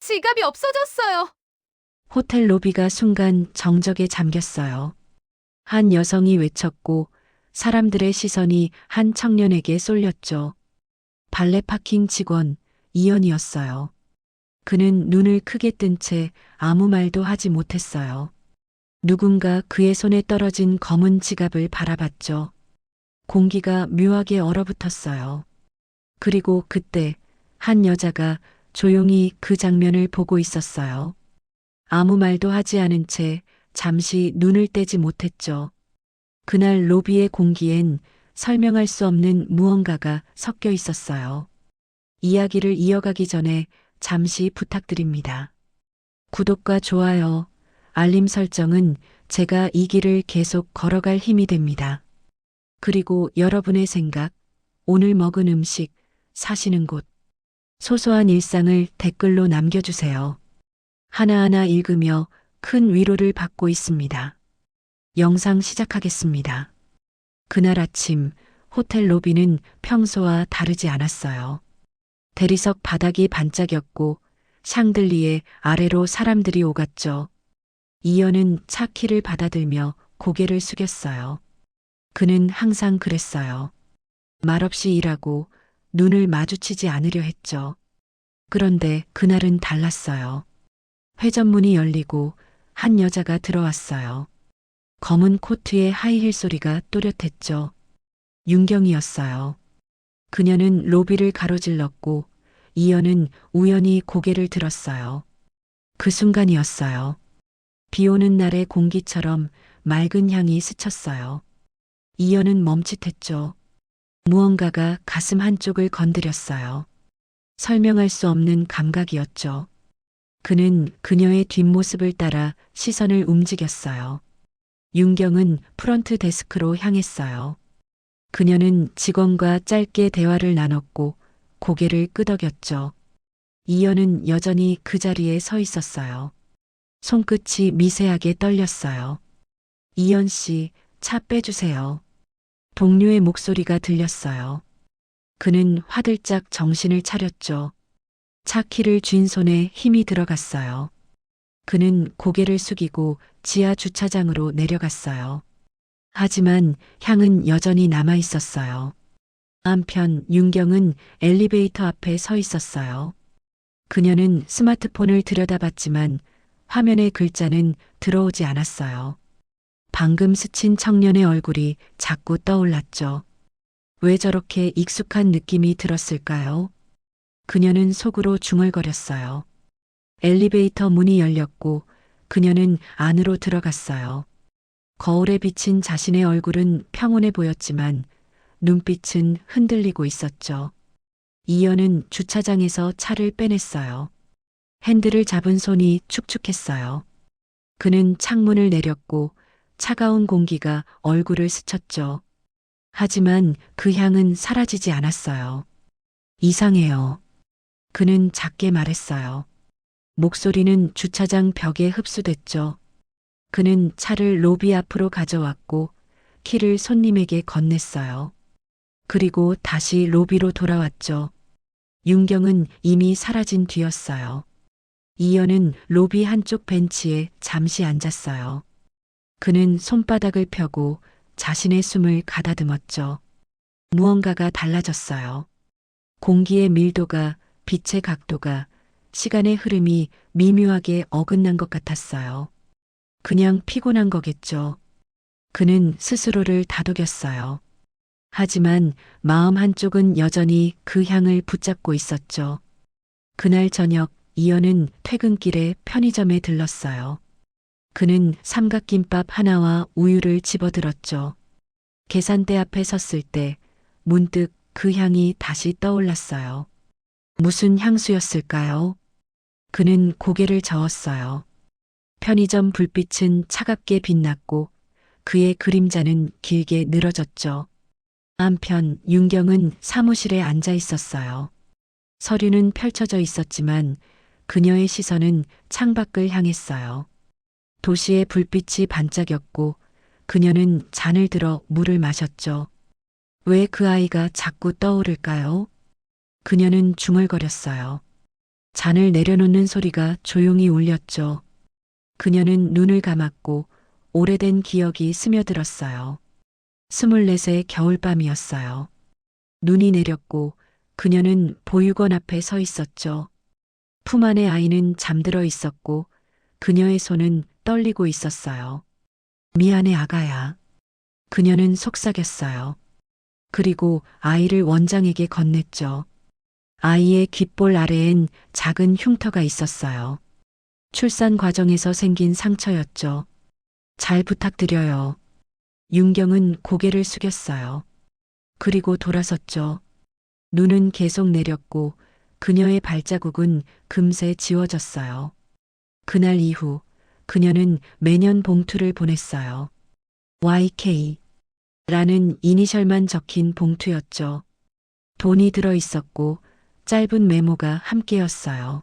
지갑이 없어졌어요. 호텔 로비가 순간 정적에 잠겼어요. 한 여성이 외쳤고 사람들의 시선이 한 청년에게 쏠렸죠. 발레 파킹 직원 이연이었어요. 그는 눈을 크게 뜬 채 아무 말도 하지 못했어요. 누군가 그의 손에 떨어진 검은 지갑을 바라봤죠. 공기가 묘하게 얼어붙었어요. 그리고 그때 한 여자가 조용히 그 장면을 보고 있었어요. 아무 말도 하지 않은 채 잠시 눈을 떼지 못했죠. 그날 로비의 공기엔 설명할 수 없는 무언가가 섞여 있었어요. 이야기를 이어가기 전에 잠시 부탁드립니다. 구독과 좋아요, 알림 설정은 제가 이 길을 계속 걸어갈 힘이 됩니다. 그리고 여러분의 생각, 오늘 먹은 음식, 사시는 곳, 소소한 일상을 댓글로 남겨주세요. 하나하나 읽으며 큰 위로를 받고 있습니다. 영상 시작하겠습니다. 그날 아침 호텔 로비는 평소와 다르지 않았어요. 대리석 바닥이 반짝였고 샹들리에 아래로 사람들이 오갔죠. 이연은 차 키를 받아들며 고개를 숙였어요. 그는 항상 그랬어요. 말없이 일하고 눈을 마주치지 않으려 했죠. 그런데 그날은 달랐어요. 회전문이 열리고 한 여자가 들어왔어요. 검은 코트에 하이힐 소리가 또렷했죠. 윤경이었어요. 그녀는 로비를 가로질렀고 이연은 우연히 고개를 들었어요. 그 순간이었어요. 비 오는 날의 공기처럼 맑은 향이 스쳤어요. 이연은 멈칫했죠. 무언가가 가슴 한쪽을 건드렸어요. 설명할 수 없는 감각이었죠. 그는 그녀의 뒷모습을 따라 시선을 움직였어요. 윤경은 프런트 데스크로 향했어요. 그녀는 직원과 짧게 대화를 나눴고 고개를 끄덕였죠. 이연은 여전히 그 자리에 서 있었어요. 손끝이 미세하게 떨렸어요. 이연 씨, 차 빼주세요. 동료의 목소리가 들렸어요. 그는 화들짝 정신을 차렸죠. 차 키를 쥔 손에 힘이 들어갔어요. 그는 고개를 숙이고 지하 주차장으로 내려갔어요. 하지만 향은 여전히 남아 있었어요. 한편 윤경은 엘리베이터 앞에 서 있었어요. 그녀는 스마트폰을 들여다봤지만 화면의 글자는 들어오지 않았어요. 방금 스친 청년의 얼굴이 자꾸 떠올랐죠. 왜 저렇게 익숙한 느낌이 들었을까요? 그녀는 속으로 중얼거렸어요. 엘리베이터 문이 열렸고 그녀는 안으로 들어갔어요. 거울에 비친 자신의 얼굴은 평온해 보였지만 눈빛은 흔들리고 있었죠. 이연은 주차장에서 차를 빼냈어요. 핸들을 잡은 손이 축축했어요. 그는 창문을 내렸고 차가운 공기가 얼굴을 스쳤죠. 하지만 그 향은 사라지지 않았어요. 이상해요. 그는 작게 말했어요. 목소리는 주차장 벽에 흡수됐죠. 그는 차를 로비 앞으로 가져왔고 키를 손님에게 건넸어요. 그리고 다시 로비로 돌아왔죠. 윤경은 이미 사라진 뒤였어요. 이연은 로비 한쪽 벤치에 잠시 앉았어요. 그는 손바닥을 펴고 자신의 숨을 가다듬었죠. 무언가가 달라졌어요. 공기의 밀도가, 빛의 각도가, 시간의 흐름이 미묘하게 어긋난 것 같았어요. 그냥 피곤한 거겠죠. 그는 스스로를 다독였어요. 하지만 마음 한쪽은 여전히 그 향을 붙잡고 있었죠. 그날 저녁 이연은 퇴근길에 편의점에 들렀어요. 그는 삼각김밥 하나와 우유를 집어들었죠. 계산대 앞에 섰을 때 문득 그 향이 다시 떠올랐어요. 무슨 향수였을까요? 그는 고개를 저었어요. 편의점 불빛은 차갑게 빛났고 그의 그림자는 길게 늘어졌죠. 한편 윤경은 사무실에 앉아 있었어요. 서류는 펼쳐져 있었지만 그녀의 시선은 창밖을 향했어요. 도시의 불빛이 반짝였고 그녀는 잔을 들어 물을 마셨죠. 왜 그 아이가 자꾸 떠오를까요? 그녀는 중얼거렸어요. 잔을 내려놓는 소리가 조용히 울렸죠. 그녀는 눈을 감았고 오래된 기억이 스며들었어요. 24세 겨울밤이었어요. 눈이 내렸고 그녀는 보육원 앞에 서 있었죠. 품 안의 아이는 잠들어 있었고 그녀의 손은 떨리고 있었어요. 미안해 아가야. 그녀는 속삭였어요. 그리고 아이를 원장에게 건넸죠. 아이의 귓볼 아래엔 작은 흉터가 있었어요. 출산 과정에서 생긴 상처였죠. 잘 부탁드려요. 윤경은 고개를 숙였어요. 그리고 돌아섰죠. 눈은 계속 내렸고 그녀의 발자국은 금세 지워졌어요. 그날 이후 그녀는 매년 봉투를 보냈어요. YK 라는 이니셜만 적힌 봉투였죠. 돈이 들어 있었고 짧은 메모가 함께였어요.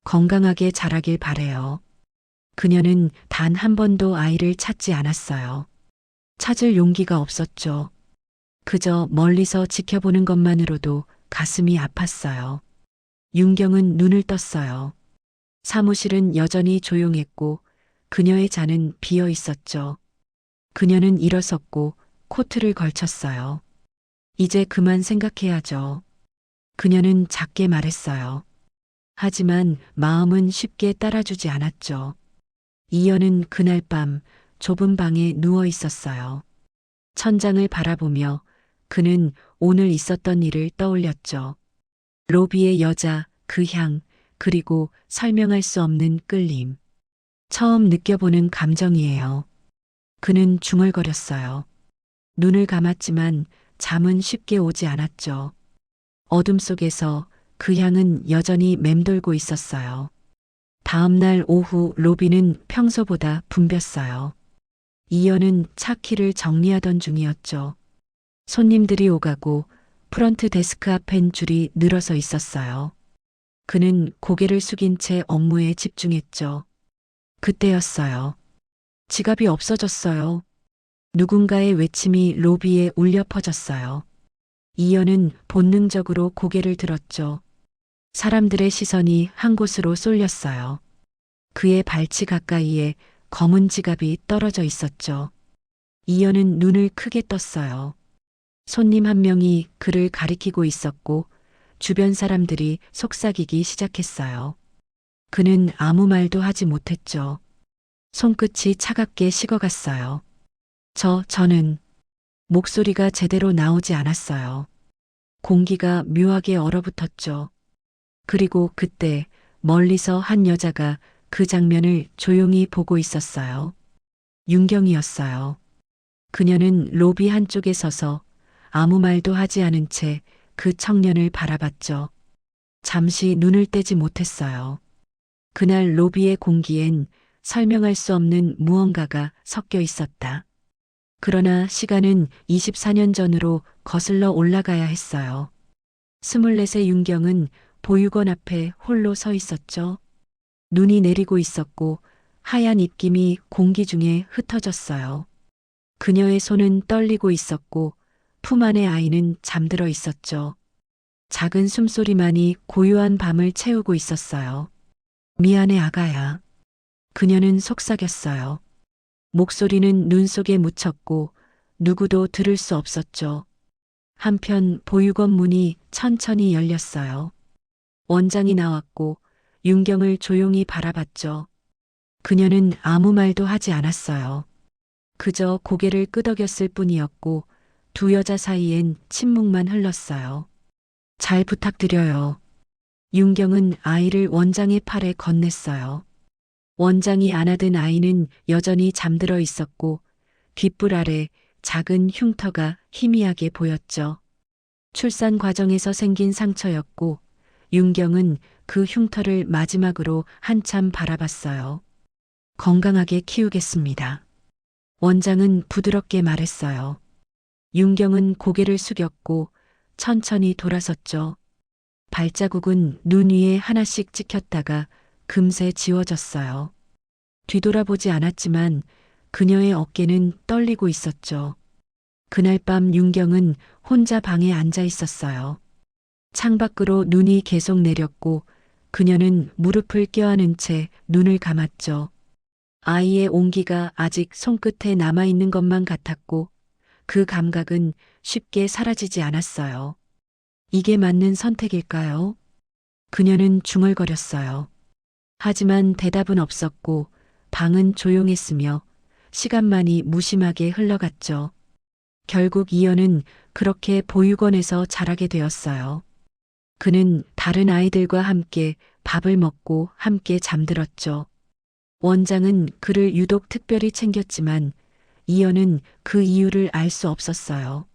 건강하게 자라길 바래요. 그녀는 단 한 번도 아이를 찾지 않았어요. 찾을 용기가 없었죠. 그저 멀리서 지켜보는 것만으로도 가슴이 아팠어요. 윤경은 눈을 떴어요. 사무실은 여전히 조용했고 그녀의 잔은 비어 있었죠. 그녀는 일어섰고 코트를 걸쳤어요. 이제 그만 생각해야죠. 그녀는 작게 말했어요. 하지만 마음은 쉽게 따라주지 않았죠. 이연은 그날 밤 좁은 방에 누워 있었어요. 천장을 바라보며 그는 오늘 있었던 일을 떠올렸죠. 로비의 여자, 그 향, 그리고 설명할 수 없는 끌림. 처음 느껴보는 감정이에요. 그는 중얼거렸어요. 눈을 감았지만 잠은 쉽게 오지 않았죠. 어둠 속에서 그 향은 여전히 맴돌고 있었어요. 다음 날 오후 로비는 평소보다 붐볐어요. 이연은 차 키를 정리하던 중이었죠. 손님들이 오가고 프런트 데스크 앞엔 줄이 늘어서 있었어요. 그는 고개를 숙인 채 업무에 집중했죠. 그때였어요. 지갑이 없어졌어요. 누군가의 외침이 로비에 울려 퍼졌어요. 이연은 본능적으로 고개를 들었죠. 사람들의 시선이 한 곳으로 쏠렸어요. 그의 발치 가까이에 검은 지갑이 떨어져 있었죠. 이연은 눈을 크게 떴어요. 손님 한 명이 그를 가리키고 있었고 주변 사람들이 속삭이기 시작했어요. 그는 아무 말도 하지 못했죠. 손끝이 차갑게 식어갔어요. 저는 목소리가 제대로 나오지 않았어요. 공기가 묘하게 얼어붙었죠. 그리고 그때 멀리서 한 여자가 그 장면을 조용히 보고 있었어요. 윤경이었어요. 그녀는 로비 한쪽에 서서 아무 말도 하지 않은 채 그 청년을 바라봤죠. 잠시 눈을 떼지 못했어요. 그날 로비의 공기엔 설명할 수 없는 무언가가 섞여 있었다. 그러나 시간은 24년 전으로 거슬러 올라가야 했어요. 24세 윤경은 보육원 앞에 홀로 서 있었죠. 눈이 내리고 있었고 하얀 입김이 공기 중에 흩어졌어요. 그녀의 손은 떨리고 있었고 품 안의 아이는 잠들어 있었죠. 작은 숨소리만이 고요한 밤을 채우고 있었어요. 미안해 아가야. 그녀는 속삭였어요. 목소리는 눈 속에 묻혔고 누구도 들을 수 없었죠. 한편 보육원 문이 천천히 열렸어요. 원장이 나왔고 윤경을 조용히 바라봤죠. 그녀는 아무 말도 하지 않았어요. 그저 고개를 끄덕였을 뿐이었고 두 여자 사이엔 침묵만 흘렀어요. 잘 부탁드려요. 윤경은 아이를 원장의 팔에 건넸어요. 원장이 안아든 아이는 여전히 잠들어 있었고 귓불 아래 작은 흉터가 희미하게 보였죠. 출산 과정에서 생긴 상처였고 윤경은 그 흉터를 마지막으로 한참 바라봤어요. 건강하게 키우겠습니다. 원장은 부드럽게 말했어요. 윤경은 고개를 숙였고 천천히 돌아섰죠. 발자국은 눈 위에 하나씩 찍혔다가 금세 지워졌어요. 뒤돌아보지 않았지만 그녀의 어깨는 떨리고 있었죠. 그날 밤 윤경은 혼자 방에 앉아 있었어요. 창밖으로 눈이 계속 내렸고 그녀는 무릎을 껴안은 채 눈을 감았죠. 아이의 온기가 아직 손끝에 남아있는 것만 같았고 그 감각은 쉽게 사라지지 않았어요. 이게 맞는 선택일까요? 그녀는 중얼거렸어요. 하지만 대답은 없었고 방은 조용했으며 시간만이 무심하게 흘러갔죠. 결국 이연은 그렇게 보육원에서 자라게 되었어요. 그는 다른 아이들과 함께 밥을 먹고 함께 잠들었죠. 원장은 그를 유독 특별히 챙겼지만 이연은 그 이유를 알 수 없었어요.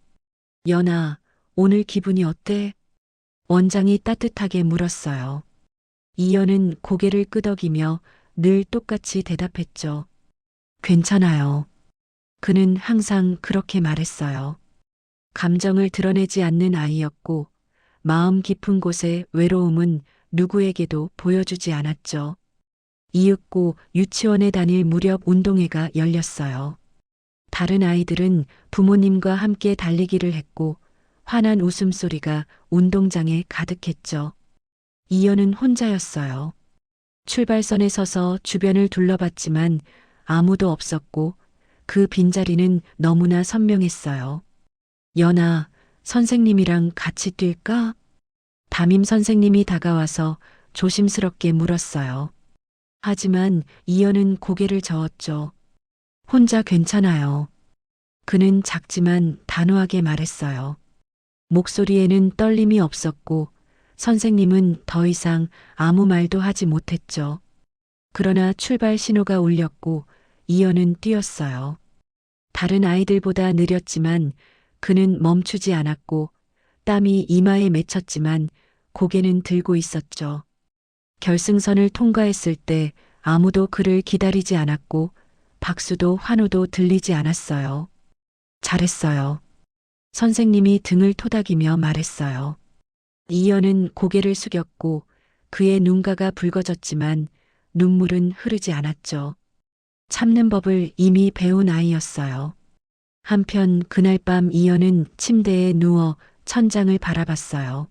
연아, 오늘 기분이 어때? 원장이 따뜻하게 물었어요. 이연은 고개를 끄덕이며 늘 똑같이 대답했죠. 괜찮아요. 그는 항상 그렇게 말했어요. 감정을 드러내지 않는 아이였고 마음 깊은 곳의 외로움은 누구에게도 보여주지 않았죠. 이윽고 유치원에 다닐 무렵 운동회가 열렸어요. 다른 아이들은 부모님과 함께 달리기를 했고 환한 웃음소리가 운동장에 가득했죠. 이연은 혼자였어요. 출발선에 서서 주변을 둘러봤지만 아무도 없었고 그 빈자리는 너무나 선명했어요. 연아, 선생님이랑 같이 뛸까? 담임 선생님이 다가와서 조심스럽게 물었어요. 하지만 이연은 고개를 저었죠. 혼자 괜찮아요. 그는 작지만 단호하게 말했어요. 목소리에는 떨림이 없었고 선생님은 더 이상 아무 말도 하지 못했죠. 그러나 출발 신호가 울렸고 이연은 뛰었어요. 다른 아이들보다 느렸지만 그는 멈추지 않았고 땀이 이마에 맺혔지만 고개는 들고 있었죠. 결승선을 통과했을 때 아무도 그를 기다리지 않았고 박수도 환호도 들리지 않았어요. 잘했어요. 선생님이 등을 토닥이며 말했어요. 이연은 고개를 숙였고 그의 눈가가 붉어졌지만 눈물은 흐르지 않았죠. 참는 법을 이미 배운 아이였어요. 한편 그날 밤 이연은 침대에 누워 천장을 바라봤어요.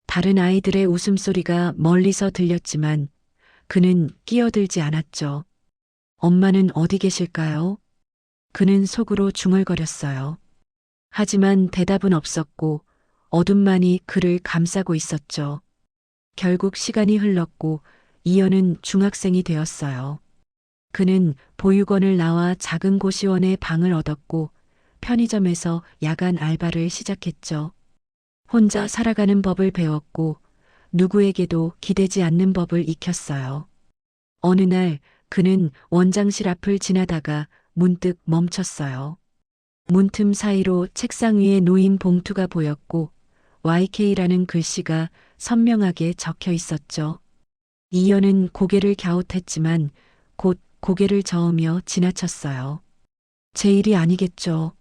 다른 아이들의 웃음소리가 멀리서 들렸지만 그는 끼어들지 않았죠. 엄마는 어디 계실까요? 그는 속으로 중얼거렸어요. 하지만 대답은 없었고 어둠만이 그를 감싸고 있었죠. 결국 시간이 흘렀고 이연은 중학생이 되었어요. 그는 보육원을 나와 작은 고시원에 방을 얻었고 편의점에서 야간 알바를 시작했죠. 혼자 살아가는 법을 배웠고 누구에게도 기대지 않는 법을 익혔어요. 어느 날 그는 원장실 앞을 지나다가 문득 멈췄어요. 문틈 사이로 책상 위에 놓인 봉투가 보였고 YK라는 글씨가 선명하게 적혀 있었죠. 이연은 고개를 갸웃했지만 곧 고개를 저으며 지나쳤어요. 제 일이 아니겠죠.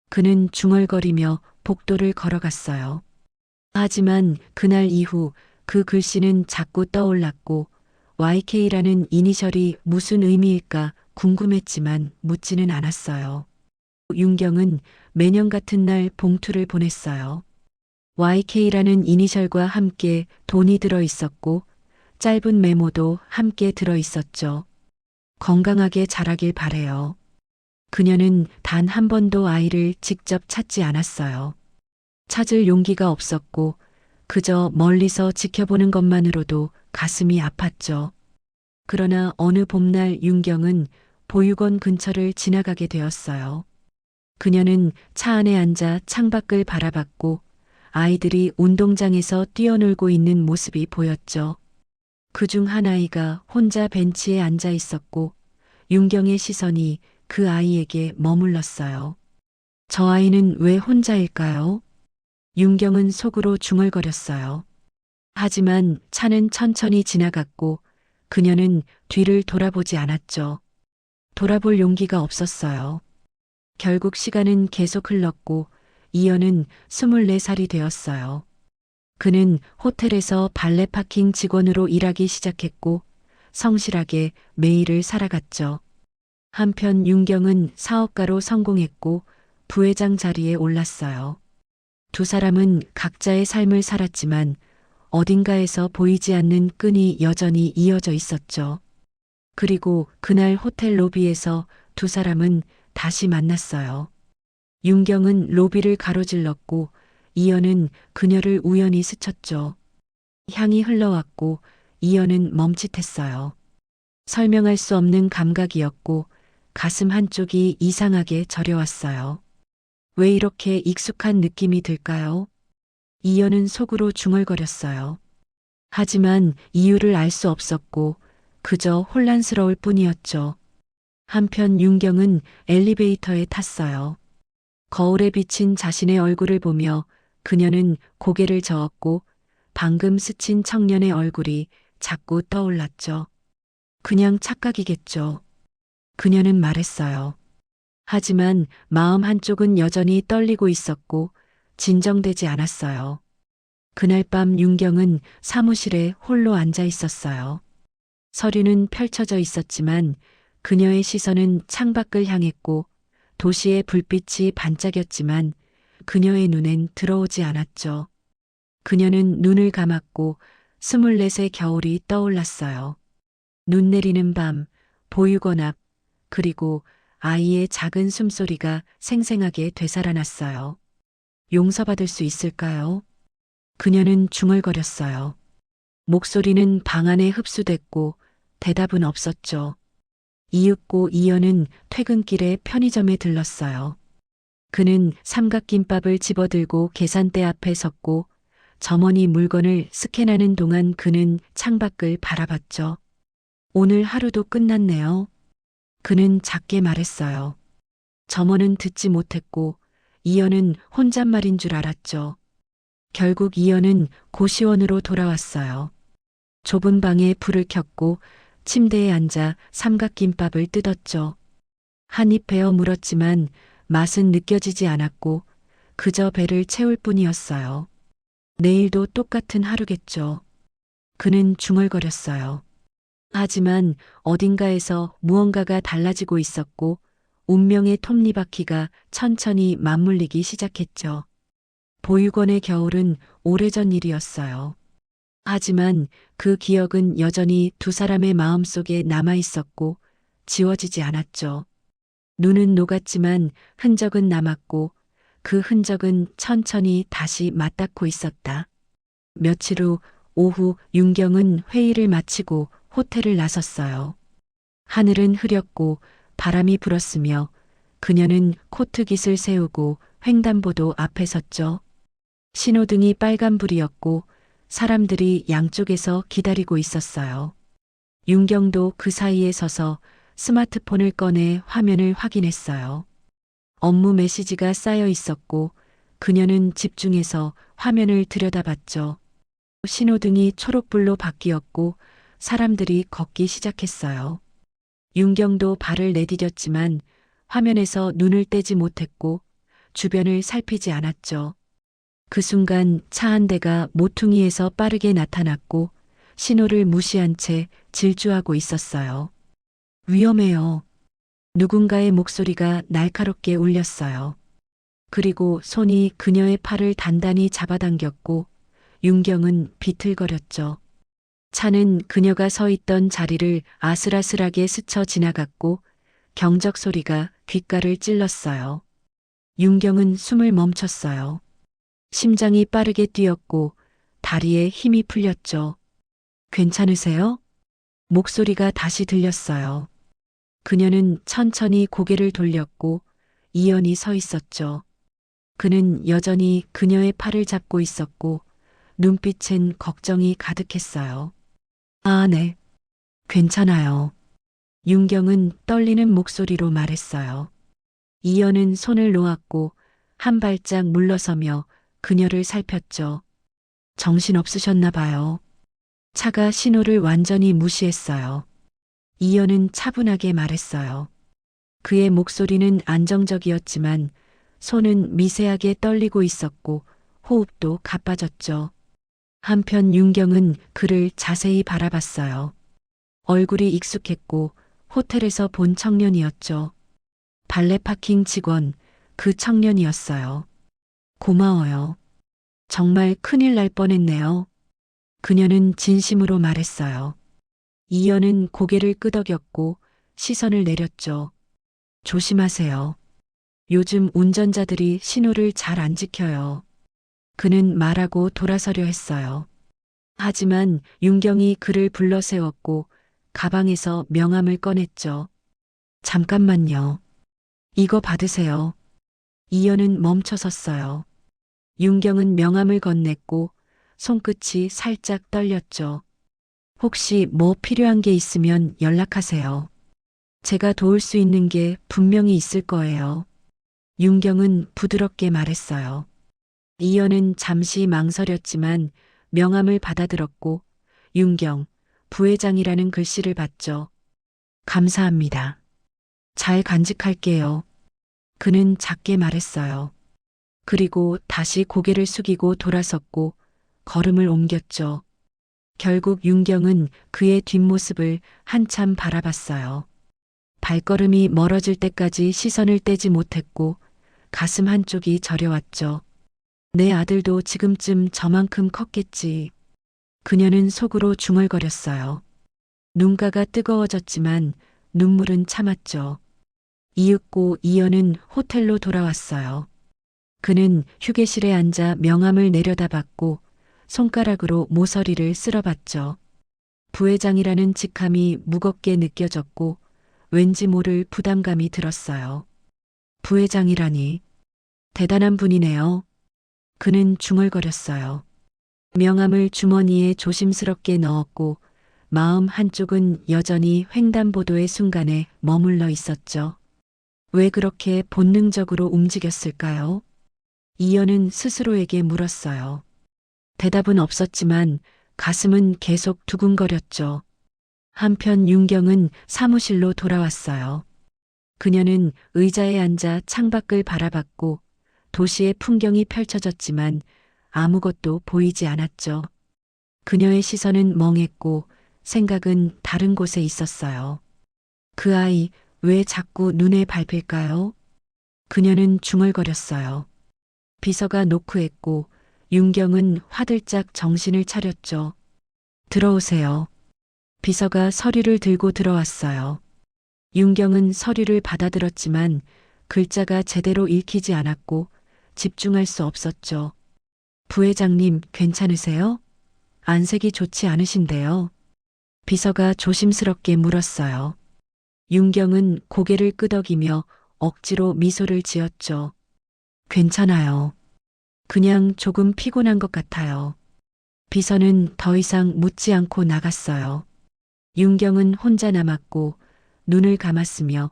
그는 중얼거리며 복도를 걸어갔어요. 하지만 그날 이후 그 글씨는 자꾸 떠올랐고 YK라는 이니셜이 무슨 의미일까 궁금했지만 묻지는 않았어요. 윤경은 매년 같은 날 봉투를 보냈어요. YK라는 이니셜과 함께 돈이 들어 있었고 짧은 메모도 함께 들어 있었죠. 건강하게 자라길 바래요. 그녀는 단 한 번도 아이를 직접 찾지 않았어요. 찾을 용기가 없었고 그저 멀리서 지켜보는 것만으로도 가슴이 아팠죠. 그러나 어느 봄날 윤경은 보육원 근처를 지나가게 되었어요. 그녀는 차 안에 앉아 창밖을 바라봤고 아이들이 운동장에서 뛰어놀고 있는 모습이 보였죠. 그중 한 아이가 혼자 벤치에 앉아 있었고 윤경의 시선이 그 아이에게 머물렀어요. 저 아이는 왜 혼자일까요? 윤경은 속으로 중얼거렸어요. 하지만 차는 천천히 지나갔고 그녀는 뒤를 돌아보지 않았죠. 돌아볼 용기가 없었어요. 결국 시간은 계속 흘렀고 이연은 24살이 되었어요. 그는 호텔에서 발레 파킹 직원으로 일하기 시작했고 성실하게 매일을 살아갔죠. 한편 윤경은 사업가로 성공했고 부회장 자리에 올랐어요. 두 사람은 각자의 삶을 살았지만 어딘가에서 보이지 않는 끈이 여전히 이어져 있었죠. 그리고 그날 호텔 로비에서 두 사람은 다시 만났어요. 윤경은 로비를 가로질렀고 이연은 그녀를 우연히 스쳤죠. 향이 흘러왔고 이연은 멈칫했어요. 설명할 수 없는 감각이었고 가슴 한쪽이 이상하게 저려왔어요. 왜 이렇게 익숙한 느낌이 들까요? 이연은 속으로 중얼거렸어요. 하지만 이유를 알 수 없었고 그저 혼란스러울 뿐이었죠. 한편 윤경은 엘리베이터에 탔어요. 거울에 비친 자신의 얼굴을 보며 그녀는 고개를 저었고 방금 스친 청년의 얼굴이 자꾸 떠올랐죠. 그냥 착각이겠죠. 그녀는 말했어요. 하지만 마음 한쪽은 여전히 떨리고 있었고 진정되지 않았어요. 그날 밤 윤경은 사무실에 홀로 앉아 있었어요. 서류는 펼쳐져 있었지만 그녀의 시선은 창밖을 향했고 도시의 불빛이 반짝였지만 그녀의 눈엔 들어오지 않았죠. 그녀는 눈을 감았고 24의 겨울이 떠올랐어요. 눈 내리는 밤, 보육원 앞, 그리고 아이의 작은 숨소리가 생생하게 되살아났어요. 용서받을 수 있을까요? 그녀는 중얼거렸어요. 목소리는 방 안에 흡수됐고 대답은 없었죠. 이윽고 이연은 퇴근길에 편의점에 들렀어요. 그는 삼각김밥을 집어들고 계산대 앞에 섰고 점원이 물건을 스캔하는 동안 그는 창밖을 바라봤죠. 오늘 하루도 끝났네요. 그는 작게 말했어요. 점원은 듣지 못했고 이연은 혼잣말인 줄 알았죠. 결국 이연은 고시원으로 돌아왔어요. 좁은 방에 불을 켰고 침대에 앉아 삼각김밥을 뜯었죠. 한 입 베어 물었지만 맛은 느껴지지 않았고 그저 배를 채울 뿐이었어요. 내일도 똑같은 하루겠죠. 그는 중얼거렸어요. 하지만 어딘가에서 무언가가 달라지고 있었고 운명의 톱니바퀴가 천천히 맞물리기 시작했죠. 보육원의 겨울은 오래전 일이었어요. 하지만 그 기억은 여전히 두 사람의 마음속에 남아 있었고 지워지지 않았죠. 눈은 녹았지만 흔적은 남았고 그 흔적은 천천히 다시 맞닿고 있었다. 며칠 후 오후 윤경은 회의를 마치고 호텔을 나섰어요. 하늘은 흐렸고 바람이 불었으며 그녀는 코트깃을 세우고 횡단보도 앞에 섰죠. 신호등이 빨간불이었고 사람들이 양쪽에서 기다리고 있었어요. 윤경도 그 사이에 서서 스마트폰을 꺼내 화면을 확인했어요. 업무 메시지가 쌓여 있었고 그녀는 집중해서 화면을 들여다봤죠. 신호등이 초록불로 바뀌었고 사람들이 걷기 시작했어요. 윤경도 발을 내디뎠지만 화면에서 눈을 떼지 못했고 주변을 살피지 않았죠. 그 순간 차 한 대가 모퉁이에서 빠르게 나타났고 신호를 무시한 채 질주하고 있었어요. 위험해요. 누군가의 목소리가 날카롭게 울렸어요. 그리고 손이 그녀의 팔을 단단히 잡아당겼고 윤경은 비틀거렸죠. 차는 그녀가 서 있던 자리를 아슬아슬하게 스쳐 지나갔고 경적 소리가 귓가를 찔렀어요. 윤경은 숨을 멈췄어요. 심장이 빠르게 뛰었고 다리에 힘이 풀렸죠. 괜찮으세요? 목소리가 다시 들렸어요. 그녀는 천천히 고개를 돌렸고 이연이 서 있었죠. 그는 여전히 그녀의 팔을 잡고 있었고 눈빛엔 걱정이 가득했어요. 아, 네. 괜찮아요. 윤경은 떨리는 목소리로 말했어요. 이연은 손을 놓았고 한 발짝 물러서며 그녀를 살폈죠. 정신 없으셨나 봐요. 차가 신호를 완전히 무시했어요. 이연은 차분하게 말했어요. 그의 목소리는 안정적이었지만 손은 미세하게 떨리고 있었고 호흡도 가빠졌죠. 한편 윤경은 그를 자세히 바라봤어요. 얼굴이 익숙했고 호텔에서 본 청년이었죠. 발레 파킹 직원, 그 청년이었어요. 고마워요. 정말 큰일 날 뻔했네요. 그녀는 진심으로 말했어요. 이연은 고개를 끄덕였고 시선을 내렸죠. 조심하세요. 요즘 운전자들이 신호를 잘 안 지켜요. 그는 말하고 돌아서려 했어요. 하지만 윤경이 그를 불러 세웠고 가방에서 명함을 꺼냈죠. 잠깐만요. 이거 받으세요. 이연은 멈춰섰어요. 윤경은 명함을 건넸고 손끝이 살짝 떨렸죠. 혹시 뭐 필요한 게 있으면 연락하세요. 제가 도울 수 있는 게 분명히 있을 거예요. 윤경은 부드럽게 말했어요. 이연은 잠시 망설였지만 명함을 받아들었고 윤경, 부회장이라는 글씨를 봤죠. 감사합니다. 잘 간직할게요. 그는 작게 말했어요. 그리고 다시 고개를 숙이고 돌아섰고 걸음을 옮겼죠. 결국 윤경은 그의 뒷모습을 한참 바라봤어요. 발걸음이 멀어질 때까지 시선을 떼지 못했고 가슴 한쪽이 저려왔죠. 내 아들도 지금쯤 저만큼 컸겠지. 그녀는 속으로 중얼거렸어요. 눈가가 뜨거워졌지만 눈물은 참았죠. 이윽고 이연은 호텔로 돌아왔어요. 그는 휴게실에 앉아 명함을 내려다봤고 손가락으로 모서리를 쓸어봤죠. 부회장이라는 직함이 무겁게 느껴졌고 왠지 모를 부담감이 들었어요. 부회장이라니 대단한 분이네요. 그는 중얼거렸어요. 명함을 주머니에 조심스럽게 넣었고 마음 한쪽은 여전히 횡단보도의 순간에 머물러 있었죠. 왜 그렇게 본능적으로 움직였을까요? 이연은 스스로에게 물었어요. 대답은 없었지만 가슴은 계속 두근거렸죠. 한편 윤경은 사무실로 돌아왔어요. 그녀는 의자에 앉아 창밖을 바라봤고 도시의 풍경이 펼쳐졌지만 아무것도 보이지 않았죠. 그녀의 시선은 멍했고 생각은 다른 곳에 있었어요. 그 아이 왜 자꾸 눈에 밟힐까요? 그녀는 중얼거렸어요. 비서가 노크했고 윤경은 화들짝 정신을 차렸죠. 들어오세요. 비서가 서류를 들고 들어왔어요. 윤경은 서류를 받아들었지만 글자가 제대로 읽히지 않았고 집중할 수 없었죠. 부회장님 괜찮으세요? 안색이 좋지 않으신데요. 비서가 조심스럽게 물었어요. 윤경은 고개를 끄덕이며 억지로 미소를 지었죠. 괜찮아요. 그냥 조금 피곤한 것 같아요. 비서는 더 이상 묻지 않고 나갔어요. 윤경은 혼자 남았고 눈을 감았으며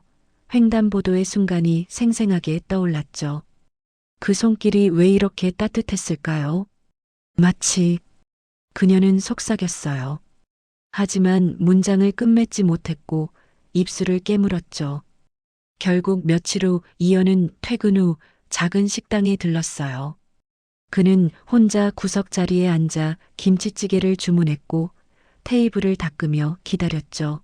횡단보도의 순간이 생생하게 떠올랐죠. 그 손길이 왜 이렇게 따뜻했을까요? 마치 그녀는 속삭였어요. 하지만 문장을 끝맺지 못했고 입술을 깨물었죠. 결국 며칠 후 이연은 퇴근 후 작은 식당에 들렀어요. 그는 혼자 구석 자리에 앉아 김치찌개를 주문했고 테이블을 닦으며 기다렸죠.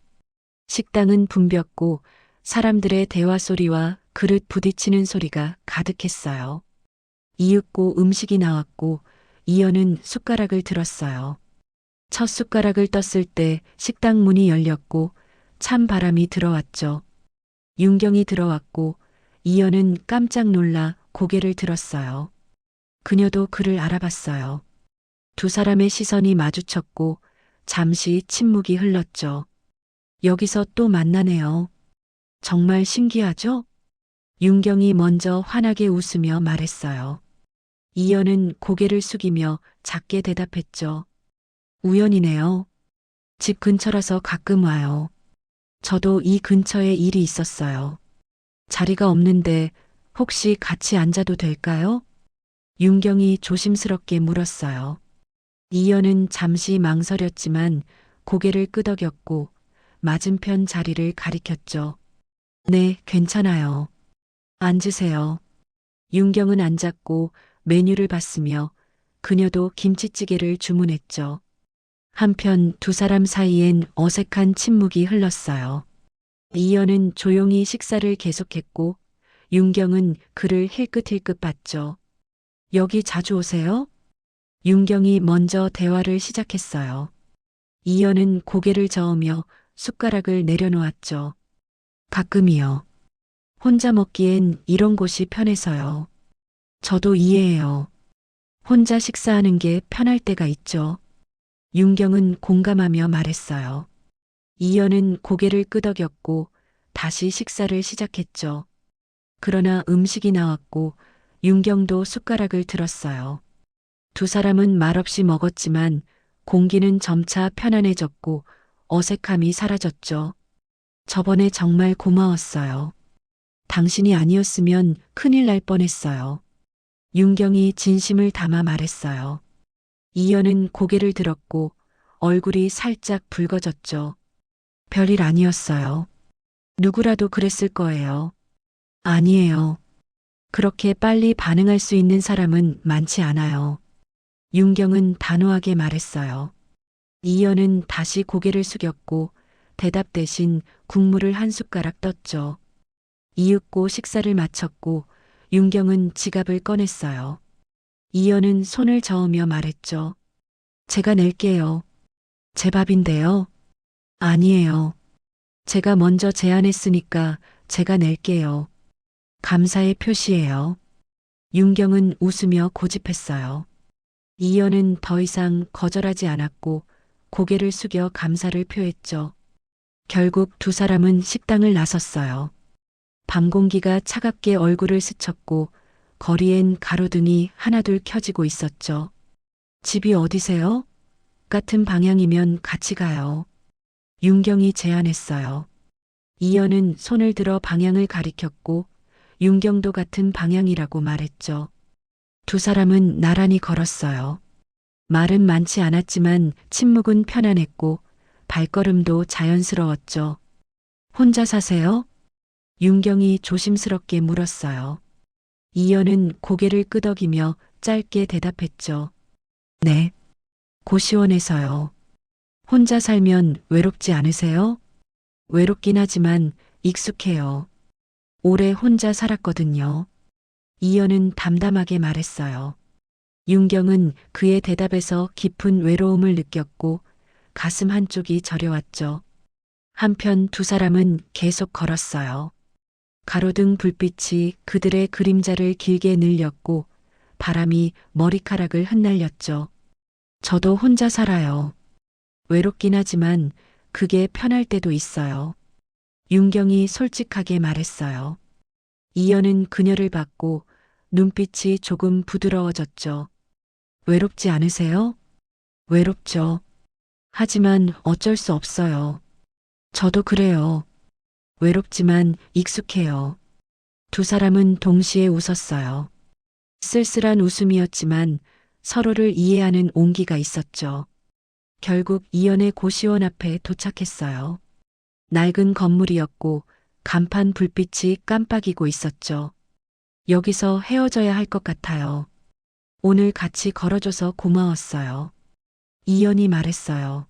식당은 붐볐고 사람들의 대화 소리와 그릇 부딪히는 소리가 가득했어요. 이윽고 음식이 나왔고 이연은 숟가락을 들었어요. 첫 숟가락을 떴을 때 식당 문이 열렸고 찬 바람이 들어왔죠. 윤경이 들어왔고 이연은 깜짝 놀라 고개를 들었어요. 그녀도 그를 알아봤어요. 두 사람의 시선이 마주쳤고 잠시 침묵이 흘렀죠. 여기서 또 만나네요. 정말 신기하죠? 윤경이 먼저 환하게 웃으며 말했어요. 이연은 고개를 숙이며 작게 대답했죠. 우연이네요. 집 근처라서 가끔 와요. 저도 이 근처에 일이 있었어요. 자리가 없는데 혹시 같이 앉아도 될까요? 윤경이 조심스럽게 물었어요. 이연은 잠시 망설였지만 고개를 끄덕였고 맞은편 자리를 가리켰죠. 네, 괜찮아요. 앉으세요. 윤경은 앉았고 메뉴를 봤으며 그녀도 김치찌개를 주문했죠. 한편 두 사람 사이엔 어색한 침묵이 흘렀어요. 이연은 조용히 식사를 계속했고 윤경은 그를 힐끗힐끗 봤죠. 여기 자주 오세요? 윤경이 먼저 대화를 시작했어요. 이연은 고개를 저으며 숟가락을 내려놓았죠. 가끔이요. 혼자 먹기엔 이런 곳이 편해서요. 저도 이해해요. 혼자 식사하는 게 편할 때가 있죠. 윤경은 공감하며 말했어요. 이연은 고개를 끄덕였고 다시 식사를 시작했죠. 그러나 음식이 나왔고 윤경도 숟가락을 들었어요. 두 사람은 말없이 먹었지만 공기는 점차 편안해졌고 어색함이 사라졌죠. 저번에 정말 고마웠어요. 당신이 아니었으면 큰일 날 뻔했어요. 윤경이 진심을 담아 말했어요. 이연은 고개를 들었고 얼굴이 살짝 붉어졌죠. 별일 아니었어요. 누구라도 그랬을 거예요. 아니에요. 그렇게 빨리 반응할 수 있는 사람은 많지 않아요. 윤경은 단호하게 말했어요. 이연은 다시 고개를 숙였고 대답 대신 국물을 한 숟가락 떴죠. 이윽고 식사를 마쳤고 윤경은 지갑을 꺼냈어요. 이연은 손을 저으며 말했죠. 제가 낼게요. 제 밥인데요. 아니에요. 제가 먼저 제안했으니까 제가 낼게요. 감사의 표시예요. 윤경은 웃으며 고집했어요. 이연은 더 이상 거절하지 않았고 고개를 숙여 감사를 표했죠. 결국 두 사람은 식당을 나섰어요. 밤 공기가 차갑게 얼굴을 스쳤고 거리엔 가로등이 하나둘 켜지고 있었죠. 집이 어디세요? 같은 방향이면 같이 가요. 윤경이 제안했어요. 이연은 손을 들어 방향을 가리켰고 윤경도 같은 방향이라고 말했죠. 두 사람은 나란히 걸었어요. 말은 많지 않았지만 침묵은 편안했고 발걸음도 자연스러웠죠. 혼자 사세요? 윤경이 조심스럽게 물었어요. 이연은 고개를 끄덕이며 짧게 대답했죠. 네. 고시원에서요. 혼자 살면 외롭지 않으세요? 외롭긴 하지만 익숙해요. 오래 혼자 살았거든요. 이연은 담담하게 말했어요. 윤경은 그의 대답에서 깊은 외로움을 느꼈고 가슴 한쪽이 저려왔죠. 한편 두 사람은 계속 걸었어요. 가로등 불빛이 그들의 그림자를 길게 늘렸고 바람이 머리카락을 흩날렸죠. 저도 혼자 살아요. 외롭긴 하지만 그게 편할 때도 있어요. 윤경이 솔직하게 말했어요. 이연은 그녀를 봤고 눈빛이 조금 부드러워졌죠. 외롭지 않으세요? 외롭죠. 하지만 어쩔 수 없어요. 저도 그래요. 외롭지만 익숙해요. 두 사람은 동시에 웃었어요. 쓸쓸한 웃음이었지만 서로를 이해하는 온기가 있었죠. 결국 이연의 고시원 앞에 도착했어요. 낡은 건물이었고 간판 불빛이 깜빡이고 있었죠. 여기서 헤어져야 할 것 같아요. 오늘 같이 걸어줘서 고마웠어요. 이연이 말했어요.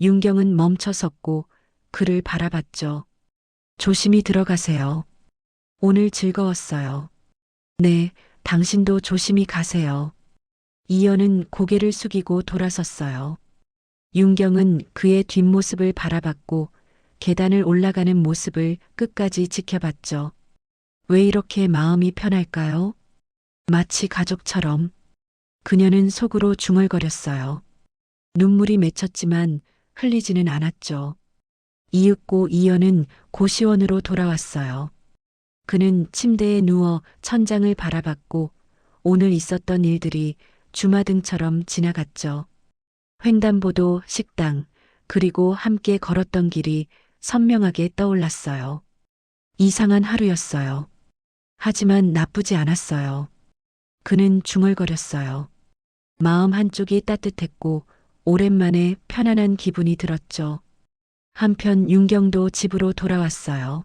윤경은 멈춰섰고 그를 바라봤죠. 조심히 들어가세요. 오늘 즐거웠어요. 네, 당신도 조심히 가세요. 이연은 고개를 숙이고 돌아섰어요. 윤경은 그의 뒷모습을 바라봤고 계단을 올라가는 모습을 끝까지 지켜봤죠. 왜 이렇게 마음이 편할까요? 마치 가족처럼. 그녀는 속으로 중얼거렸어요. 눈물이 맺혔지만 흘리지는 않았죠. 이윽고 이연은 고시원으로 돌아왔어요. 그는 침대에 누워 천장을 바라봤고 오늘 있었던 일들이 주마등처럼 지나갔죠. 횡단보도, 식당, 그리고 함께 걸었던 길이 선명하게 떠올랐어요. 이상한 하루였어요. 하지만 나쁘지 않았어요. 그는 중얼거렸어요. 마음 한쪽이 따뜻했고 오랜만에 편안한 기분이 들었죠. 한편 윤경도 집으로 돌아왔어요.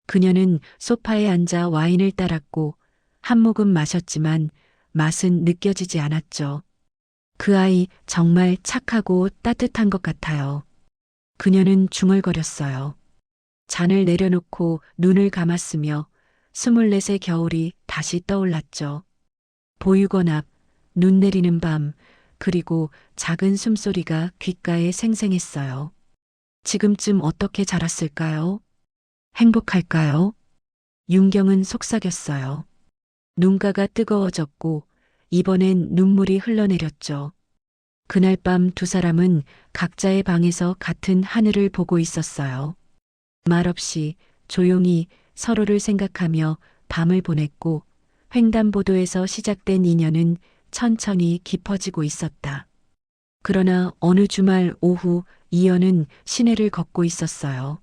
그녀는 소파에 앉아 와인을 따랐고 한 모금 마셨지만 맛은 느껴지지 않았죠. 그 아이 정말 착하고 따뜻한 것 같아요. 그녀는 중얼거렸어요. 잔을 내려놓고 눈을 감았으며 24의 겨울이 다시 떠올랐죠. 보육원 앞 눈 내리는 밤, 그리고 작은 숨소리가 귓가에 생생했어요. 지금쯤 어떻게 자랐을까요? 행복할까요? 윤경은 속삭였어요. 눈가가 뜨거워졌고 이번엔 눈물이 흘러내렸죠. 그날 밤 두 사람은 각자의 방에서 같은 하늘을 보고 있었어요. 말없이 조용히 서로를 생각하며 밤을 보냈고 횡단보도에서 시작된 인연은 천천히 깊어지고 있었다. 그러나 어느 주말 오후 이연은 시내를 걷고 있었어요.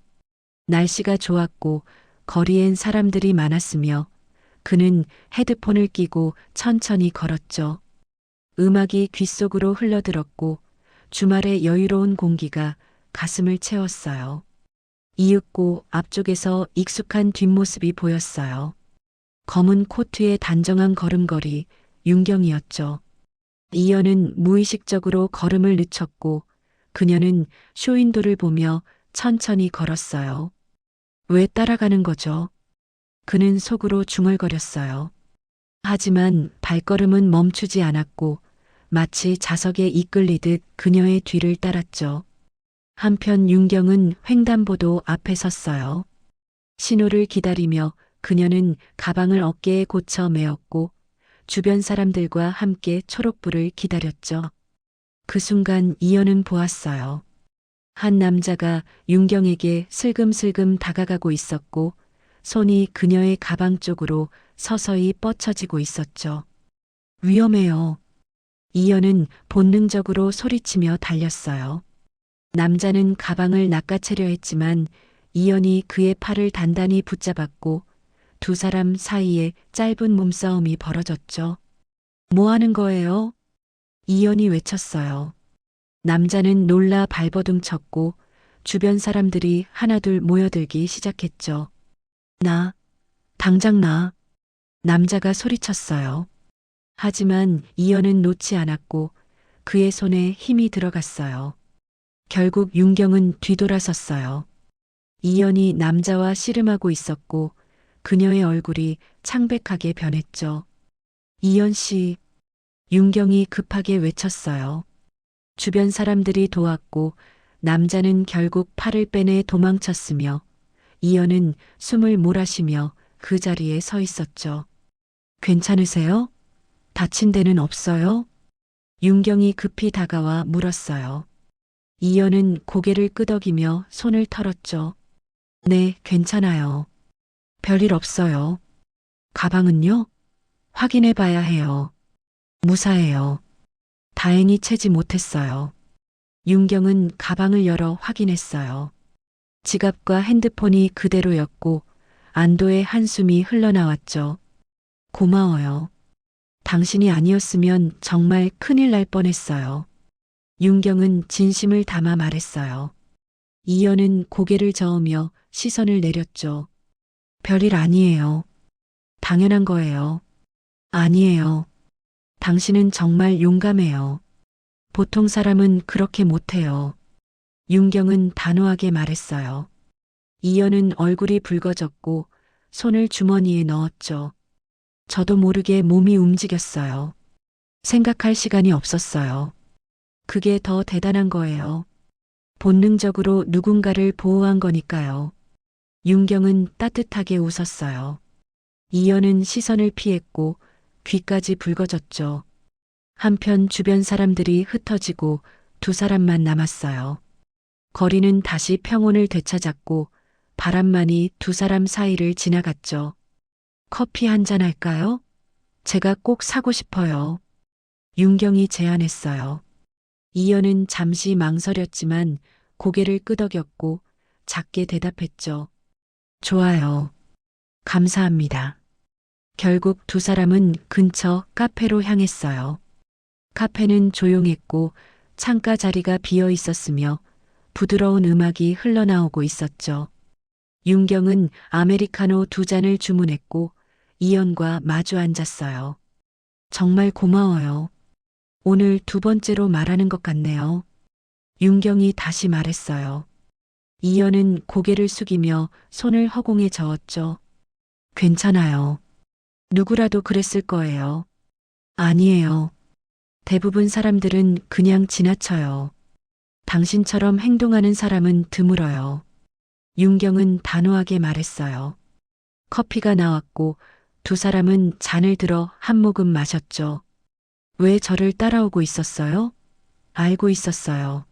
날씨가 좋았고 거리엔 사람들이 많았으며 그는 헤드폰을 끼고 천천히 걸었죠. 음악이 귓속으로 흘러들었고 주말의 여유로운 공기가 가슴을 채웠어요. 이윽고 앞쪽에서 익숙한 뒷모습이 보였어요. 검은 코트의 단정한 걸음걸이, 윤경이었죠. 이연은 무의식적으로 걸음을 늦췄고 그녀는 쇼윈도를 보며 천천히 걸었어요. 왜 따라가는 거죠? 그는 속으로 중얼거렸어요. 하지만 발걸음은 멈추지 않았고 마치 자석에 이끌리듯 그녀의 뒤를 따랐죠. 한편 윤경은 횡단보도 앞에 섰어요. 신호를 기다리며 그녀는 가방을 어깨에 고쳐 메었고 주변 사람들과 함께 초록불을 기다렸죠. 그 순간 이연은 보았어요. 한 남자가 윤경에게 슬금슬금 다가가고 있었고 손이 그녀의 가방 쪽으로 서서히 뻗쳐지고 있었죠. 위험해요. 이연은 본능적으로 소리치며 달렸어요. 남자는 가방을 낚아채려 했지만 이연이 그의 팔을 단단히 붙잡았고 두 사람 사이에 짧은 몸싸움이 벌어졌죠. 뭐 하는 거예요? 이연이 외쳤어요. 남자는 놀라 발버둥 쳤고 주변 사람들이 하나둘 모여들기 시작했죠. 나, 당장 나. 남자가 소리쳤어요. 하지만 이연은 놓지 않았고 그의 손에 힘이 들어갔어요. 결국 윤경은 뒤돌아섰어요. 이연이 남자와 씨름하고 있었고 그녀의 얼굴이 창백하게 변했죠. 이연 씨, 윤경이 급하게 외쳤어요. 주변 사람들이 도왔고 남자는 결국 팔을 빼내 도망쳤으며 이연은 숨을 몰아쉬며 그 자리에 서 있었죠. 괜찮으세요? 다친 데는 없어요? 윤경이 급히 다가와 물었어요. 이연은 고개를 끄덕이며 손을 털었죠. 네, 괜찮아요. 별일 없어요. 가방은요? 확인해 봐야 해요. 무사해요. 다행히 채지 못했어요. 윤경은 가방을 열어 확인했어요. 지갑과 핸드폰이 그대로였고 안도의 한숨이 흘러나왔죠. 고마워요. 당신이 아니었으면 정말 큰일 날 뻔했어요. 윤경은 진심을 담아 말했어요. 이연은 고개를 저으며 시선을 내렸죠. 별일 아니에요. 당연한 거예요. 아니에요. 당신은 정말 용감해요. 보통 사람은 그렇게 못해요. 윤경은 단호하게 말했어요. 이연은 얼굴이 붉어졌고 손을 주머니에 넣었죠. 저도 모르게 몸이 움직였어요. 생각할 시간이 없었어요. 그게 더 대단한 거예요. 본능적으로 누군가를 보호한 거니까요. 윤경은 따뜻하게 웃었어요. 이연은 시선을 피했고 귀까지 붉어졌죠. 한편 주변 사람들이 흩어지고 두 사람만 남았어요. 거리는 다시 평온을 되찾았고 바람만이 두 사람 사이를 지나갔죠. 커피 한 잔 할까요? 제가 꼭 사고 싶어요. 윤경이 제안했어요. 이연은 잠시 망설였지만 고개를 끄덕였고 작게 대답했죠. 좋아요. 감사합니다. 결국 두 사람은 근처 카페로 향했어요. 카페는 조용했고 창가 자리가 비어 있었으며 부드러운 음악이 흘러나오고 있었죠. 윤경은 아메리카노 두 잔을 주문했고 이연과 마주 앉았어요. 정말 고마워요. 오늘 두 번째로 말하는 것 같네요. 윤경이 다시 말했어요. 이연은 고개를 숙이며 손을 허공에 저었죠. 괜찮아요. 누구라도 그랬을 거예요. 아니에요. 대부분 사람들은 그냥 지나쳐요. 당신처럼 행동하는 사람은 드물어요. 윤경은 단호하게 말했어요. 커피가 나왔고 두 사람은 잔을 들어 한 모금 마셨죠. 왜 저를 따라오고 있었어요? 알고 있었어요.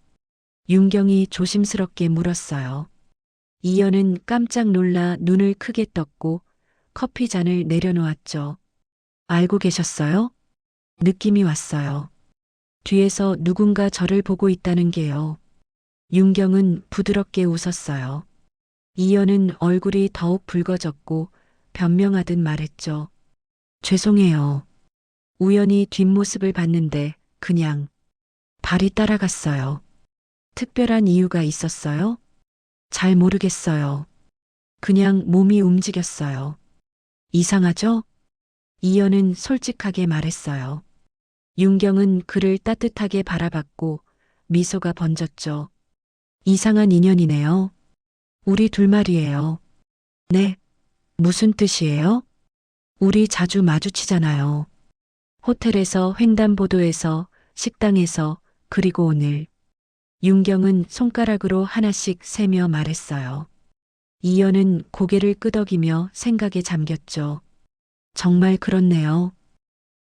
윤경이 조심스럽게 물었어요. 이연은 깜짝 놀라 눈을 크게 떴고 커피 잔을 내려놓았죠. 알고 계셨어요? 느낌이 왔어요. 뒤에서 누군가 저를 보고 있다는 게요. 윤경은 부드럽게 웃었어요. 이연은 얼굴이 더욱 붉어졌고 변명하듯 말했죠. 죄송해요. 우연히 뒷모습을 봤는데 그냥 발이 따라갔어요. 특별한 이유가 있었어요? 잘 모르겠어요. 그냥 몸이 움직였어요. 이상하죠? 이연은 솔직하게 말했어요. 윤경은 그를 따뜻하게 바라봤고 미소가 번졌죠. 이상한 인연이네요. 우리 둘 말이에요. 네. 무슨 뜻이에요? 우리 자주 마주치잖아요. 호텔에서 횡단보도에서 식당에서 그리고 오늘. 윤경은 손가락으로 하나씩 세며 말했어요. 이연은 고개를 끄덕이며 생각에 잠겼죠. 정말 그렇네요.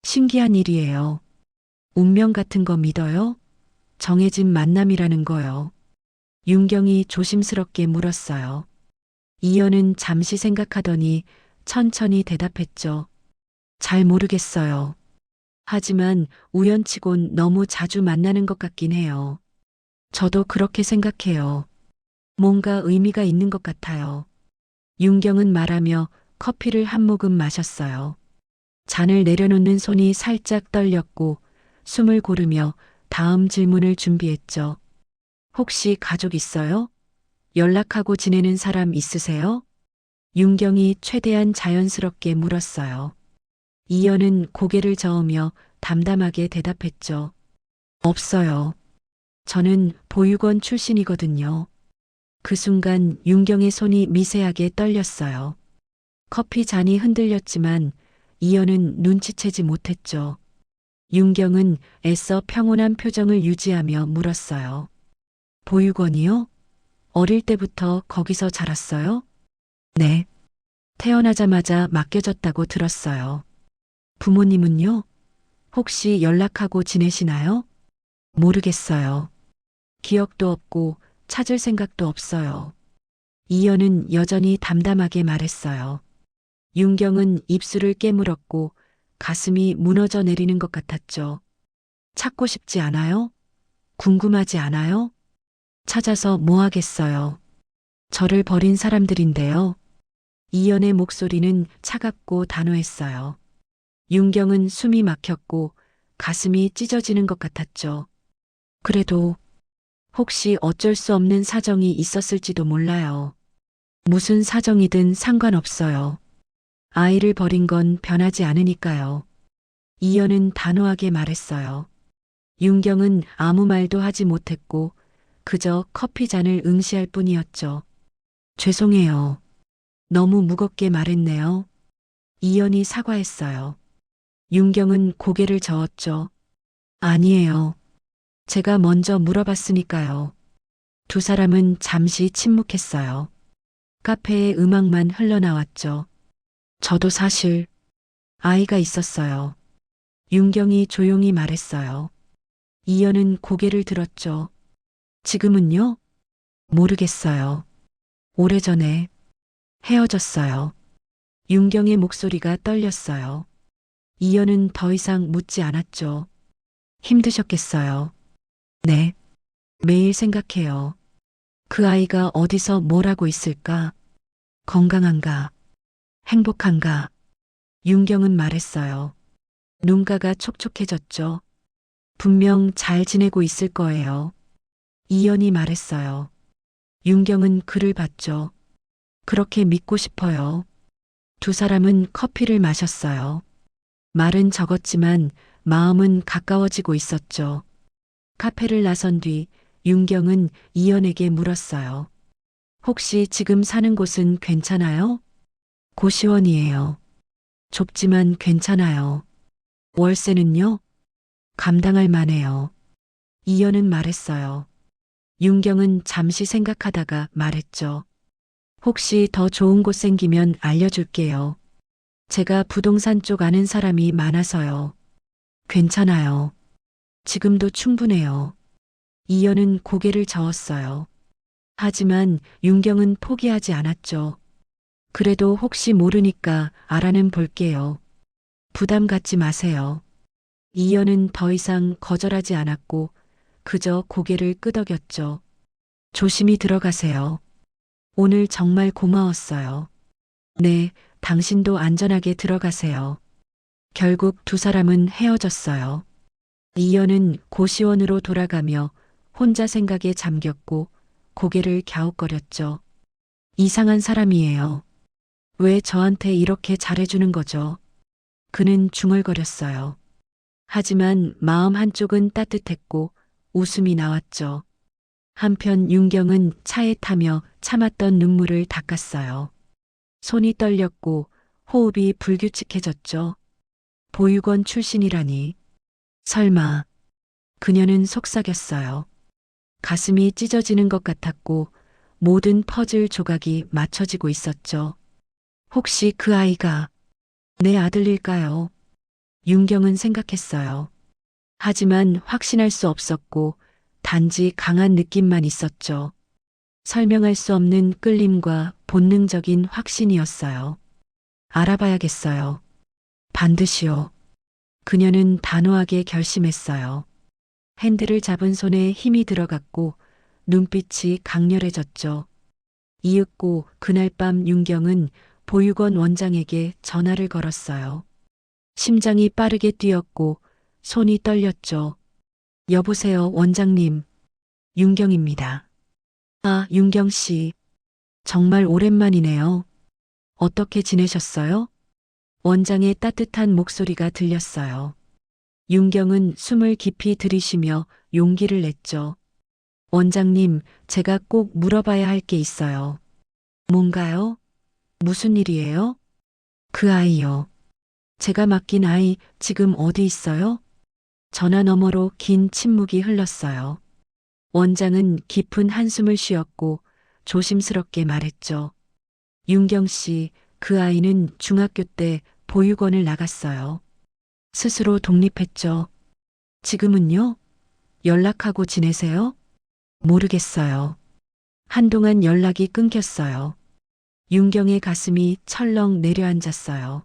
신기한 일이에요. 운명 같은 거 믿어요? 정해진 만남이라는 거요. 윤경이 조심스럽게 물었어요. 이연은 잠시 생각하더니 천천히 대답했죠. 잘 모르겠어요. 하지만 우연치곤 너무 자주 만나는 것 같긴 해요. 저도 그렇게 생각해요. 뭔가 의미가 있는 것 같아요. 윤경은 말하며 커피를 한 모금 마셨어요. 잔을 내려놓는 손이 살짝 떨렸고 숨을 고르며 다음 질문을 준비했죠. 혹시 가족 있어요? 연락하고 지내는 사람 있으세요? 윤경이 최대한 자연스럽게 물었어요. 이연은 고개를 저으며 담담하게 대답했죠. 없어요. 저는 보육원 출신이거든요. 그 순간 윤경의 손이 미세하게 떨렸어요. 커피 잔이 흔들렸지만 이연은 눈치채지 못했죠. 윤경은 애써 평온한 표정을 유지하며 물었어요. 보육원이요? 어릴 때부터 거기서 자랐어요? 네. 태어나자마자 맡겨졌다고 들었어요. 부모님은요? 혹시 연락하고 지내시나요? 모르겠어요. 기억도 없고 찾을 생각도 없어요. 이연은 여전히 담담하게 말했어요. 윤경은 입술을 깨물었고 가슴이 무너져 내리는 것 같았죠. 찾고 싶지 않아요? 궁금하지 않아요? 찾아서 뭐 하겠어요. 저를 버린 사람들인데요. 이연의 목소리는 차갑고 단호했어요. 윤경은 숨이 막혔고 가슴이 찢어지는 것 같았죠. 그래도 혹시 어쩔 수 없는 사정이 있었을지도 몰라요. 무슨 사정이든 상관없어요. 아이를 버린 건 변하지 않으니까요. 이연은 단호하게 말했어요. 윤경은 아무 말도 하지 못했고 그저 커피 잔을 응시할 뿐이었죠. 죄송해요. 너무 무겁게 말했네요. 이연이 사과했어요. 윤경은 고개를 저었죠. 아니에요. 제가 먼저 물어봤으니까요. 두 사람은 잠시 침묵했어요. 카페에 음악만 흘러나왔죠. 저도 사실 아이가 있었어요. 윤경이 조용히 말했어요. 이연은 고개를 들었죠. 지금은요? 모르겠어요. 오래전에 헤어졌어요. 윤경의 목소리가 떨렸어요. 이연은 더 이상 묻지 않았죠. 힘드셨겠어요. 네. 매일 생각해요. 그 아이가 어디서 뭘 하고 있을까? 건강한가? 행복한가? 윤경은 말했어요. 눈가가 촉촉해졌죠. 분명 잘 지내고 있을 거예요. 이연이 말했어요. 윤경은 그를 봤죠. 그렇게 믿고 싶어요. 두 사람은 커피를 마셨어요. 말은 적었지만 마음은 가까워지고 있었죠. 카페를 나선 뒤 윤경은 이연에게 물었어요. 혹시 지금 사는 곳은 괜찮아요? 고시원이에요. 좁지만 괜찮아요. 월세는요? 감당할 만해요. 이연은 말했어요. 윤경은 잠시 생각하다가 말했죠. 혹시 더 좋은 곳 생기면 알려줄게요. 제가 부동산 쪽 아는 사람이 많아서요. 괜찮아요. 지금도 충분해요. 이연은 고개를 저었어요. 하지만 윤경은 포기하지 않았죠. 그래도 혹시 모르니까 알아는 볼게요. 부담 갖지 마세요. 이연은 더 이상 거절하지 않았고 그저 고개를 끄덕였죠. 조심히 들어가세요. 오늘 정말 고마웠어요. 네, 당신도 안전하게 들어가세요. 결국 두 사람은 헤어졌어요. 이연은 고시원으로 돌아가며 혼자 생각에 잠겼고 고개를 갸웃거렸죠. 이상한 사람이에요. 왜 저한테 이렇게 잘해주는 거죠? 그는 중얼거렸어요. 하지만 마음 한쪽은 따뜻했고 웃음이 나왔죠. 한편 윤경은 차에 타며 참았던 눈물을 닦았어요. 손이 떨렸고 호흡이 불규칙해졌죠. 보육원 출신이라니. 설마. 그녀는 속삭였어요. 가슴이 찢어지는 것 같았고 모든 퍼즐 조각이 맞춰지고 있었죠. 혹시 그 아이가 내 아들일까요? 윤경은 생각했어요. 하지만 확신할 수 없었고 단지 강한 느낌만 있었죠. 설명할 수 없는 끌림과 본능적인 확신이었어요. 알아봐야겠어요. 반드시요. 그녀는 단호하게 결심했어요. 핸들을 잡은 손에 힘이 들어갔고 눈빛이 강렬해졌죠. 이윽고 그날 밤 윤경은 보육원 원장에게 전화를 걸었어요. 심장이 빠르게 뛰었고 손이 떨렸죠. 여보세요, 원장님. 윤경입니다. 아, 윤경 씨. 정말 오랜만이네요. 어떻게 지내셨어요? 원장의 따뜻한 목소리가 들렸어요. 윤경은 숨을 깊이 들이쉬며 용기를 냈죠. 원장님, 제가 꼭 물어봐야 할 게 있어요. 뭔가요? 무슨 일이에요? 그 아이요. 제가 맡긴 아이 지금 어디 있어요? 전화 너머로 긴 침묵이 흘렀어요. 원장은 깊은 한숨을 쉬었고 조심스럽게 말했죠. 윤경 씨, 그 아이는 중학교 때 보육원을 나갔어요. 스스로 독립했죠. 지금은요? 연락하고 지내세요? 모르겠어요. 한동안 연락이 끊겼어요. 윤경의 가슴이 철렁 내려앉았어요.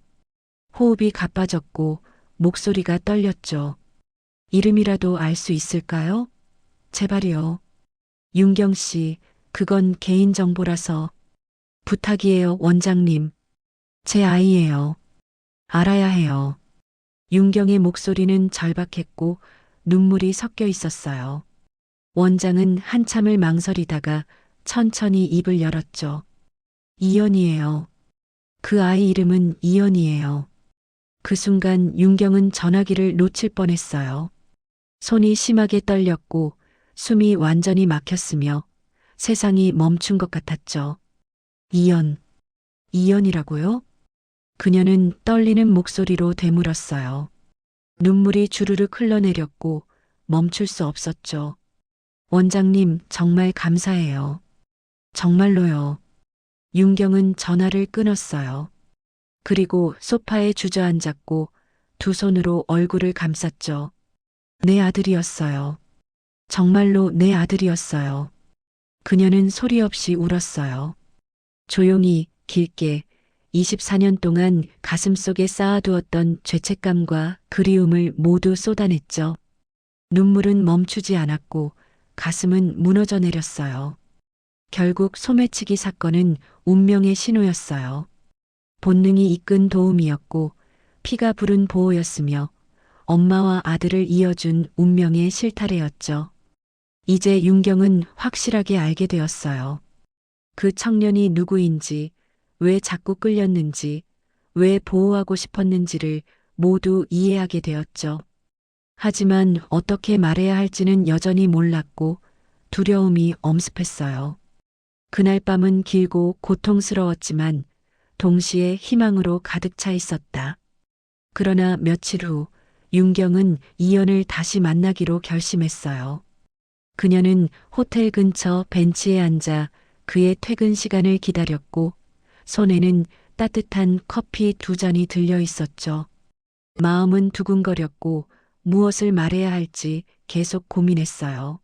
호흡이 가빠졌고 목소리가 떨렸죠. 이름이라도 알 수 있을까요? 제발이요. 윤경 씨, 그건 개인정보라서. 부탁이에요, 원장님. 제 아이예요. 알아야 해요. 윤경의 목소리는 절박했고 눈물이 섞여 있었어요. 원장은 한참을 망설이다가 천천히 입을 열었죠. 이연이에요. 그 아이 이름은 이연이에요. 그 순간 윤경은 전화기를 놓칠 뻔했어요. 손이 심하게 떨렸고 숨이 완전히 막혔으며 세상이 멈춘 것 같았죠. 이연, 이연이라고요? 그녀는 떨리는 목소리로 되물었어요. 눈물이 주르륵 흘러내렸고 멈출 수 없었죠. 원장님, 정말 감사해요. 정말로요. 윤경은 전화를 끊었어요. 그리고 소파에 주저앉았고 두 손으로 얼굴을 감쌌죠. 내 아들이었어요. 정말로 내 아들이었어요. 그녀는 소리 없이 울었어요. 조용히, 길게, 24년 동안 가슴속에 쌓아두었던 죄책감과 그리움을 모두 쏟아냈죠. 눈물은 멈추지 않았고 가슴은 무너져 내렸어요. 결국 소매치기 사건은 운명의 신호였어요. 본능이 이끈 도움이었고 피가 부른 보호였으며 엄마와 아들을 이어준 운명의 실타래였죠. 이제 윤경은 확실하게 알게 되었어요. 그 청년이 누구인지, 왜 자꾸 끌렸는지, 왜 보호하고 싶었는지를 모두 이해하게 되었죠. 하지만 어떻게 말해야 할지는 여전히 몰랐고 두려움이 엄습했어요. 그날 밤은 길고 고통스러웠지만 동시에 희망으로 가득 차 있었다. 그러나 며칠 후 윤경은 이연을 다시 만나기로 결심했어요. 그녀는 호텔 근처 벤치에 앉아 그의 퇴근 시간을 기다렸고 손에는 따뜻한 커피 2잔이 들려 있었죠. 마음은 두근거렸고 무엇을 말해야 할지 계속 고민했어요.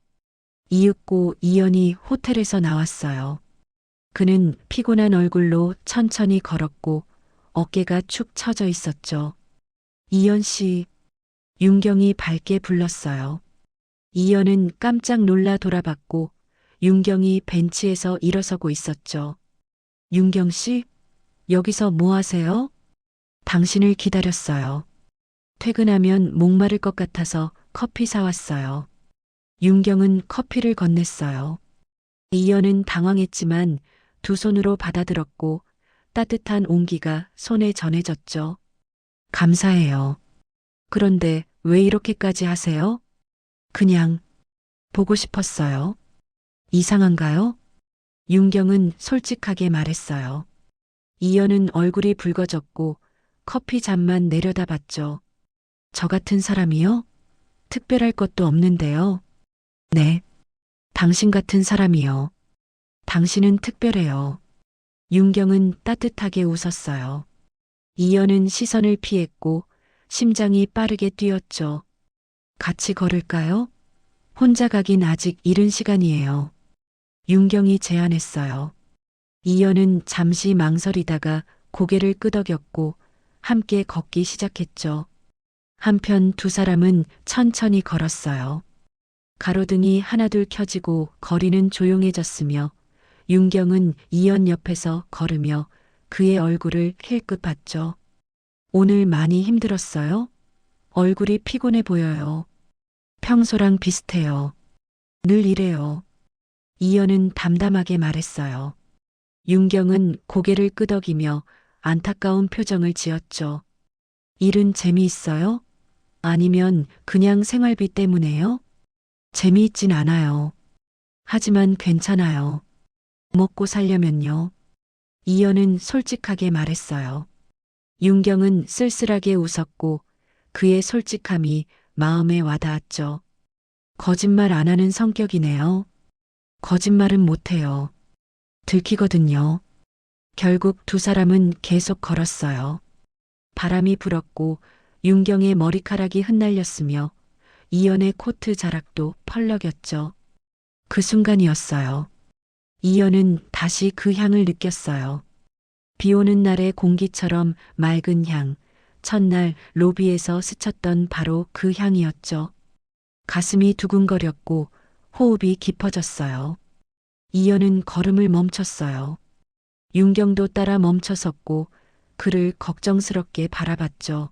이윽고 이연이 호텔에서 나왔어요. 그는 피곤한 얼굴로 천천히 걸었고 어깨가 축 처져 있었죠. 이연 씨, 윤경이 밝게 불렀어요. 이연은 깜짝 놀라 돌아봤고 윤경이 벤치에서 일어서고 있었죠. 윤경 씨, 여기서 뭐 하세요? 당신을 기다렸어요. 퇴근하면 목마를 것 같아서 커피 사왔어요. 윤경은 커피를 건넸어요. 이연은 당황했지만 두 손으로 받아들었고 따뜻한 온기가 손에 전해졌죠. 감사해요. 그런데 왜 이렇게까지 하세요? 그냥 보고 싶었어요. 이상한가요? 윤경은 솔직하게 말했어요. 이연은 얼굴이 붉어졌고 커피 잔만 내려다봤죠. 저 같은 사람이요? 특별할 것도 없는데요. 네. 당신 같은 사람이요. 당신은 특별해요. 윤경은 따뜻하게 웃었어요. 이연은 시선을 피했고 심장이 빠르게 뛰었죠. 같이 걸을까요? 혼자 가긴 아직 이른 시간이에요. 윤경이 제안했어요. 이연은 잠시 망설이다가 고개를 끄덕였고 함께 걷기 시작했죠. 한편 두 사람은 천천히 걸었어요. 가로등이 하나둘 켜지고 거리는 조용해졌으며 윤경은 이연 옆에서 걸으며 그의 얼굴을 힐끗 봤죠. 오늘 많이 힘들었어요? 얼굴이 피곤해 보여요. 평소랑 비슷해요. 늘 이래요. 이연은 담담하게 말했어요. 윤경은 고개를 끄덕이며 안타까운 표정을 지었죠. 일은 재미있어요? 아니면 그냥 생활비 때문에요? 재미있진 않아요. 하지만 괜찮아요. 먹고 살려면요. 이연은 솔직하게 말했어요. 윤경은 쓸쓸하게 웃었고 그의 솔직함이 마음에 와닿았죠. 거짓말 안 하는 성격이네요. 거짓말은 못해요. 들키거든요. 결국 두 사람은 계속 걸었어요. 바람이 불었고 윤경의 머리카락이 흩날렸으며 이연의 코트 자락도 펄럭였죠. 그 순간이었어요. 이연은 다시 그 향을 느꼈어요. 비 오는 날의 공기처럼 맑은 향, 첫날 로비에서 스쳤던 바로 그 향이었죠. 가슴이 두근거렸고 호흡이 깊어졌어요. 이연은 걸음을 멈췄어요. 윤경도 따라 멈춰섰고 그를 걱정스럽게 바라봤죠.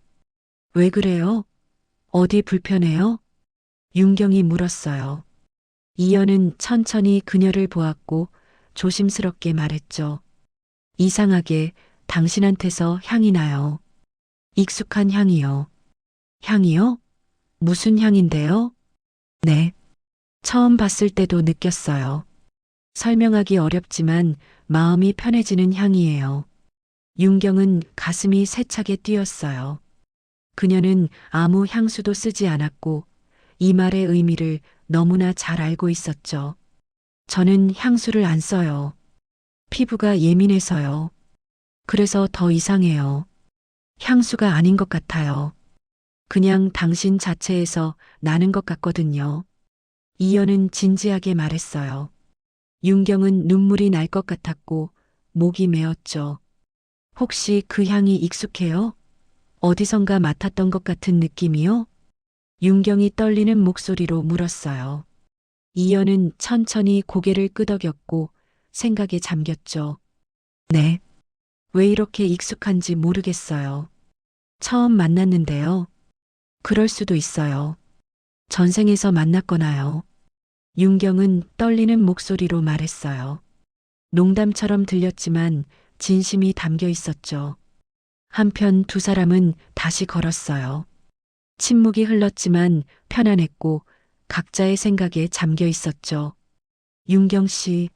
왜 그래요? 어디 불편해요? 윤경이 물었어요. 이연은 천천히 그녀를 보았고 조심스럽게 말했죠. 이상하게 당신한테서 향이 나요. 익숙한 향이요. 향이요? 무슨 향인데요? 네. 처음 봤을 때도 느꼈어요. 설명하기 어렵지만 마음이 편해지는 향이에요. 윤경은 가슴이 세차게 뛰었어요. 그녀는 아무 향수도 쓰지 않았고 이 말의 의미를 너무나 잘 알고 있었죠. 저는 향수를 안 써요. 피부가 예민해서요. 그래서 더 이상해요. 향수가 아닌 것 같아요. 그냥 당신 자체에서 나는 것 같거든요. 이연은 진지하게 말했어요. 윤경은 눈물이 날 것 같았고 목이 메었죠. 혹시 그 향이 익숙해요? 어디선가 맡았던 것 같은 느낌이요? 윤경이 떨리는 목소리로 물었어요. 이연은 천천히 고개를 끄덕였고 생각에 잠겼죠. 네. 왜 이렇게 익숙한지 모르겠어요. 처음 만났는데요. 그럴 수도 있어요. 전생에서 만났거나요. 윤경은 떨리는 목소리로 말했어요. 농담처럼 들렸지만 진심이 담겨 있었죠. 한편 두 사람은 다시 걸었어요. 침묵이 흘렀지만 편안했고 각자의 생각에 잠겨 있었죠. 윤경 씨,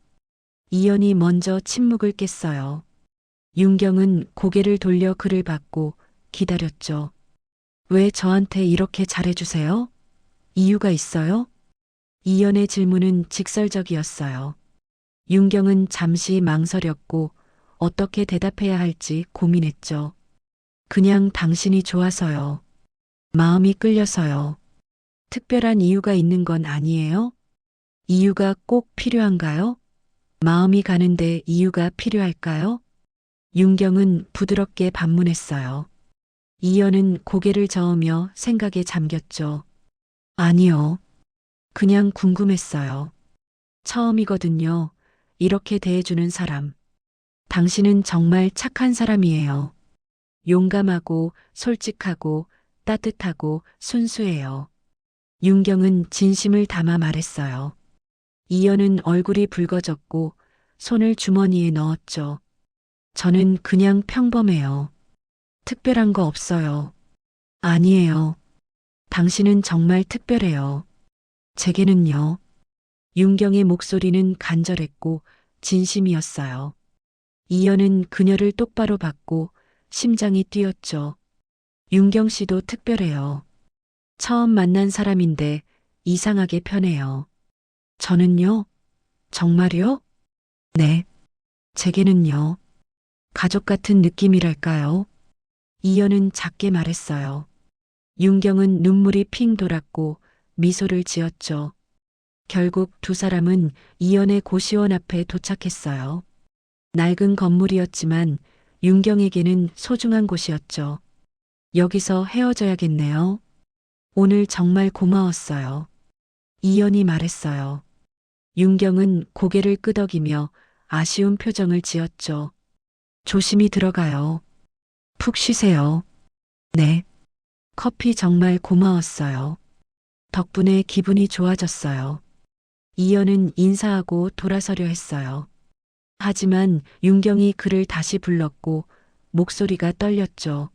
이연이 먼저 침묵을 깼어요. 윤경은 고개를 돌려 그를 봤고 기다렸죠. 왜 저한테 이렇게 잘해주세요? 이유가 있어요? 이연의 질문은 직설적이었어요. 윤경은 잠시 망설였고 어떻게 대답해야 할지 고민했죠. 그냥 당신이 좋아서요. 마음이 끌려서요. 특별한 이유가 있는 건 아니에요? 이유가 꼭 필요한가요? 마음이 가는데 이유가 필요할까요? 윤경은 부드럽게 반문했어요. 이연은 고개를 저으며 생각에 잠겼죠. 아니요. 그냥 궁금했어요. 처음이거든요. 이렇게 대해주는 사람. 당신은 정말 착한 사람이에요. 용감하고 솔직하고 따뜻하고 순수해요. 윤경은 진심을 담아 말했어요. 이연은 얼굴이 붉어졌고 손을 주머니에 넣었죠. 저는 그냥 평범해요. 특별한 거 없어요. 아니에요. 당신은 정말 특별해요. 제게는요. 윤경의 목소리는 간절했고 진심이었어요. 이연은 그녀를 똑바로 봤고 심장이 뛰었죠. 윤경 씨도 특별해요. 처음 만난 사람인데 이상하게 편해요. 저는요? 정말요? 네. 제게는요. 가족 같은 느낌이랄까요? 이연은 작게 말했어요. 윤경은 눈물이 핑 돌았고 미소를 지었죠. 결국 두 사람은 이연의 고시원 앞에 도착했어요. 낡은 건물이었지만 윤경에게는 소중한 곳이었죠. 여기서 헤어져야겠네요. 오늘 정말 고마웠어요. 이연이 말했어요. 윤경은 고개를 끄덕이며 아쉬운 표정을 지었죠. 조심히 들어가요. 푹 쉬세요. 네. 커피 정말 고마웠어요. 덕분에 기분이 좋아졌어요. 이연은 인사하고 돌아서려 했어요. 하지만 윤경이 그를 다시 불렀고 목소리가 떨렸죠.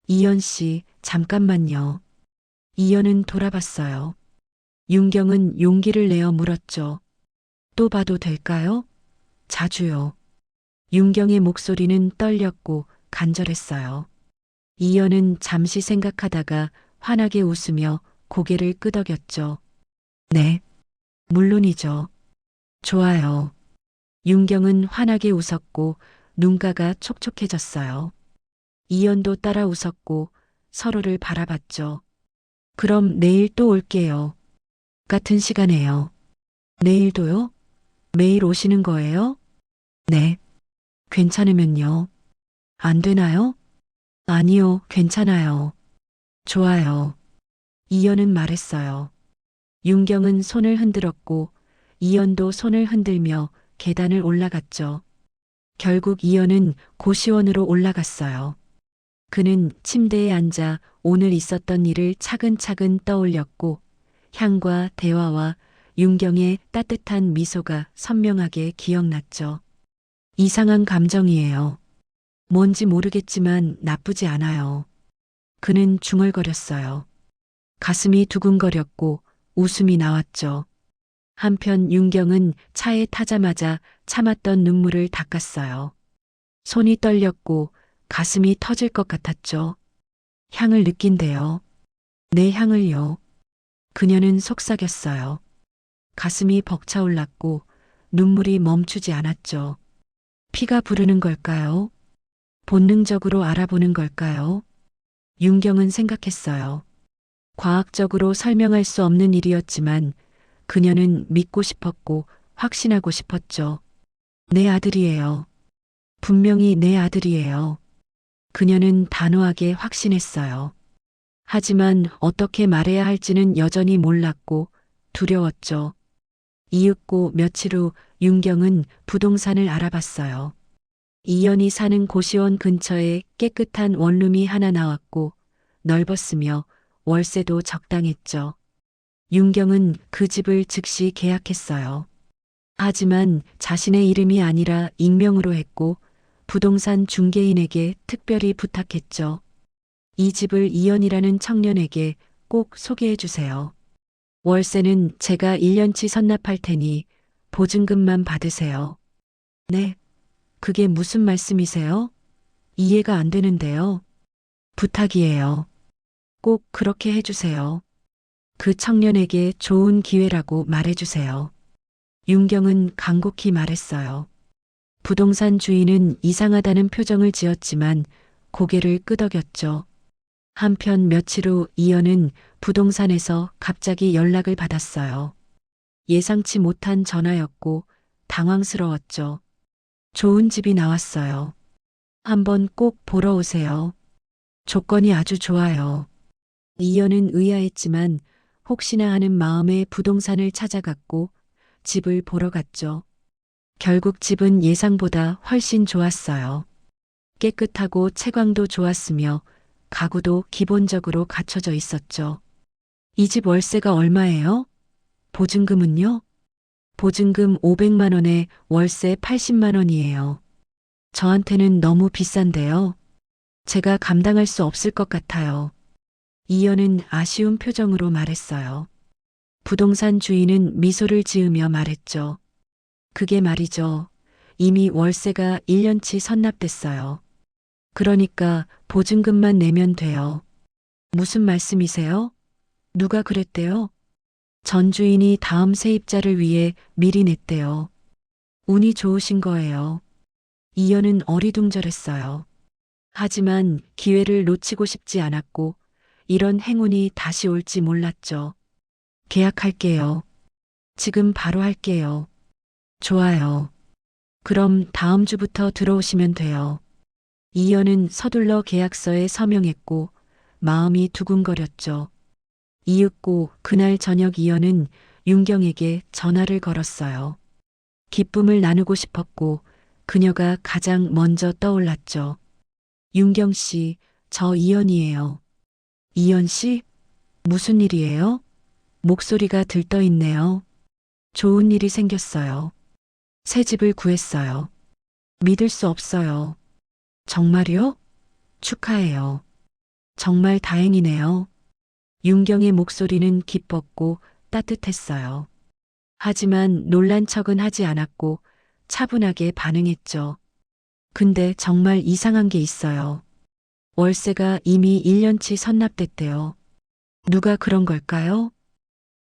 이연 씨, 잠깐만요. 이연은 돌아봤어요. 윤경은 용기를 내어 물었죠. 또 봐도 될까요? 자주요. 윤경의 목소리는 떨렸고 간절했어요. 이연은 잠시 생각하다가 환하게 웃으며 고개를 끄덕였죠. 네, 물론이죠. 좋아요. 윤경은 환하게 웃었고 눈가가 촉촉해졌어요. 이연도 따라 웃었고 서로를 바라봤죠. 그럼 내일 또 올게요. 같은 시간에요. 내일도요? 매일 오시는 거예요? 네. 괜찮으면요. 안 되나요? 아니요, 괜찮아요. 좋아요. 이연은 말했어요. 윤경은 손을 흔들었고 이연도 손을 흔들며 계단을 올라갔죠. 결국 이연은 고시원으로 올라갔어요. 그는 침대에 앉아 오늘 있었던 일을 차근차근 떠올렸고 향과 대화와 윤경의 따뜻한 미소가 선명하게 기억났죠. 이상한 감정이에요. 뭔지 모르겠지만 나쁘지 않아요. 그는 중얼거렸어요. 가슴이 두근거렸고 웃음이 나왔죠. 한편 윤경은 차에 타자마자 참았던 눈물을 닦았어요. 손이 떨렸고 가슴이 터질 것 같았죠. 향을 느낀대요. 내 향을요. 그녀는 속삭였어요. 가슴이 벅차올랐고 눈물이 멈추지 않았죠. 피가 부르는 걸까요? 본능적으로 알아보는 걸까요? 윤경은 생각했어요. 과학적으로 설명할 수 없는 일이었지만 그녀는 믿고 싶었고 확신하고 싶었죠. 내 아들이에요. 분명히 내 아들이에요. 그녀는 단호하게 확신했어요. 하지만 어떻게 말해야 할지는 여전히 몰랐고 두려웠죠. 이윽고 며칠 후 윤경은 부동산을 알아봤어요. 이연이 사는 고시원 근처에 깨끗한 원룸이 하나 나왔고 넓었으며 월세도 적당했죠. 윤경은 그 집을 즉시 계약했어요. 하지만 자신의 이름이 아니라 익명으로 했고 부동산 중개인에게 특별히 부탁했죠. 이 집을 이연이라는 청년에게 꼭 소개해 주세요. 월세는 제가 1년치 선납할 테니 보증금만 받으세요. 네, 그게 무슨 말씀이세요? 이해가 안 되는데요. 부탁이에요. 꼭 그렇게 해주세요. 그 청년에게 좋은 기회라고 말해주세요. 윤경은 간곡히 말했어요. 부동산 주인은 이상하다는 표정을 지었지만 고개를 끄덕였죠. 한편 며칠 후 이연은 부동산에서 갑자기 연락을 받았어요. 예상치 못한 전화였고 당황스러웠죠. 좋은 집이 나왔어요. 한번 꼭 보러 오세요. 조건이 아주 좋아요. 이연은 의아했지만 혹시나 하는 마음에 부동산을 찾아갔고 집을 보러 갔죠. 결국 집은 예상보다 훨씬 좋았어요. 깨끗하고 채광도 좋았으며 가구도 기본적으로 갖춰져 있었죠. 이 집 월세가 얼마예요? 보증금은요? 보증금 500만 원에 월세 80만 원이에요. 저한테는 너무 비싼데요. 제가 감당할 수 없을 것 같아요. 이연은 아쉬운 표정으로 말했어요. 부동산 주인은 미소를 지으며 말했죠. 그게 말이죠. 이미 월세가 1년치 선납됐어요. 그러니까 보증금만 내면 돼요. 무슨 말씀이세요? 누가 그랬대요? 전 주인이 다음 세입자를 위해 미리 냈대요. 운이 좋으신 거예요. 이연은 어리둥절했어요. 하지만 기회를 놓치고 싶지 않았고 이런 행운이 다시 올지 몰랐죠. 계약할게요. 지금 바로 할게요. 좋아요. 그럼 다음 주부터 들어오시면 돼요. 이연은 서둘러 계약서에 서명했고 마음이 두근거렸죠. 이윽고 그날 저녁 이연은 윤경에게 전화를 걸었어요. 기쁨을 나누고 싶었고 그녀가 가장 먼저 떠올랐죠. 윤경 씨, 저 이연이에요. 이연 씨? 무슨 일이에요? 목소리가 들떠 있네요. 좋은 일이 생겼어요. 새 집을 구했어요. 믿을 수 없어요. 정말요? 축하해요. 정말 다행이네요. 윤경의 목소리는 기뻤고 따뜻했어요. 하지만 놀란 척은 하지 않았고 차분하게 반응했죠. 근데 정말 이상한 게 있어요. 월세가 이미 1년치 선납됐대요. 누가 그런 걸까요?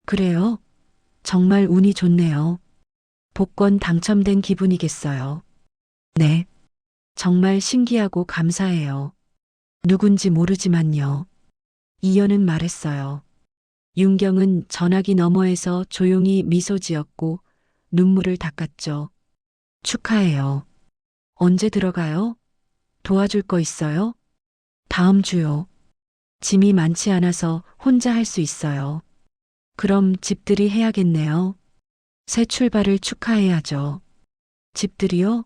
그래요? 정말 운이 좋네요. 복권 당첨된 기분이겠어요. 네. 정말 신기하고 감사해요. 누군지 모르지만요. 이연은 말했어요. 윤경은 전화기 너머에서 조용히 미소 지었고 눈물을 닦았죠. 축하해요. 언제 들어가요? 도와줄 거 있어요? 다음 주요. 짐이 많지 않아서 혼자 할 수 있어요. 그럼 집들이 해야겠네요. 새 출발을 축하해야죠. 집들이요?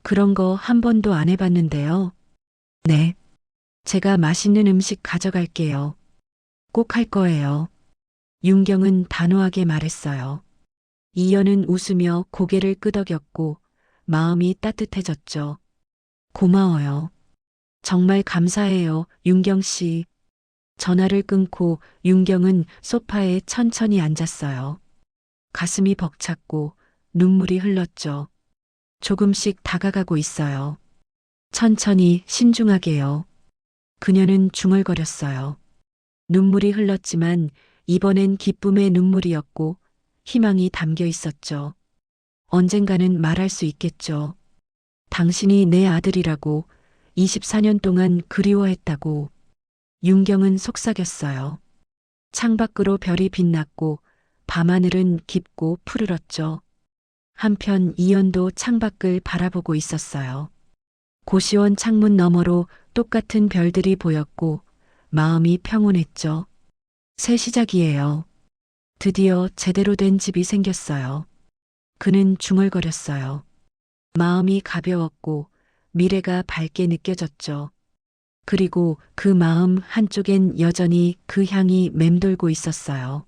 그런 거 한 번도 안 해봤는데요. 네. 제가 맛있는 음식 가져갈게요. 꼭 할 거예요. 윤경은 단호하게 말했어요. 이연은 웃으며 고개를 끄덕였고 마음이 따뜻해졌죠. 고마워요. 정말 감사해요, 윤경 씨. 전화를 끊고 윤경은 소파에 천천히 앉았어요. 가슴이 벅찼고 눈물이 흘렀죠. 조금씩 다가가고 있어요. 천천히 신중하게요. 그녀는 중얼거렸어요. 눈물이 흘렀지만 이번엔 기쁨의 눈물이었고 희망이 담겨 있었죠. 언젠가는 말할 수 있겠죠. 당신이 내 아들이라고 24년 동안 그리워했다고. 윤경은 속삭였어요. 창밖으로 별이 빛났고 밤하늘은 깊고 푸르렀죠. 한편 이연도 창밖을 바라보고 있었어요. 고시원 창문 너머로 똑같은 별들이 보였고 마음이 평온했죠. 새 시작이에요. 드디어 제대로 된 집이 생겼어요. 그는 중얼거렸어요. 마음이 가벼웠고 미래가 밝게 느껴졌죠. 그리고 그 마음 한쪽엔 여전히 그 향이 맴돌고 있었어요.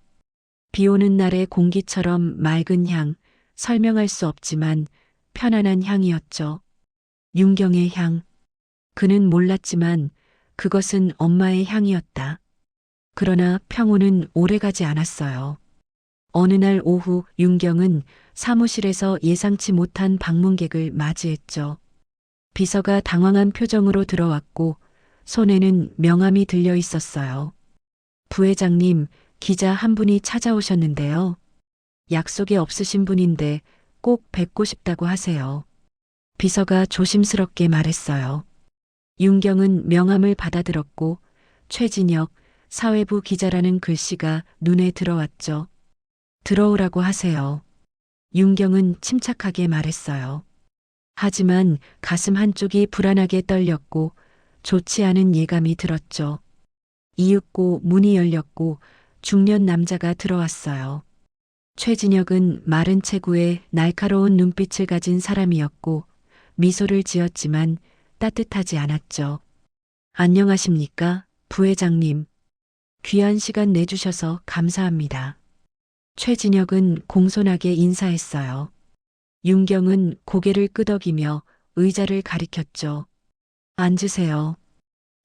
비 오는 날의 공기처럼 맑은 향, 설명할 수 없지만 편안한 향이었죠. 윤경의 향. 그는 몰랐지만 그것은 엄마의 향이었다. 그러나 평온은 오래가지 않았어요. 어느 날 오후 윤경은 사무실에서 예상치 못한 방문객을 맞이했죠. 비서가 당황한 표정으로 들어왔고 손에는 명함이 들려 있었어요. 부회장님, 기자 한 분이 찾아오셨는데요. 약속이 없으신 분인데 꼭 뵙고 싶다고 하세요. 비서가 조심스럽게 말했어요. 윤경은 명함을 받아들었고 최진혁 사회부 기자라는 글씨가 눈에 들어왔죠. 들어오라고 하세요. 윤경은 침착하게 말했어요. 하지만 가슴 한쪽이 불안하게 떨렸고 좋지 않은 예감이 들었죠. 이윽고 문이 열렸고 중년 남자가 들어왔어요. 최진혁은 마른 체구에 날카로운 눈빛을 가진 사람이었고 미소를 지었지만 따뜻하지 않았죠. 안녕하십니까, 부회장님. 귀한 시간 내주셔서 감사합니다. 최진혁은 공손하게 인사했어요. 윤경은 고개를 끄덕이며 의자를 가리켰죠. 앉으세요.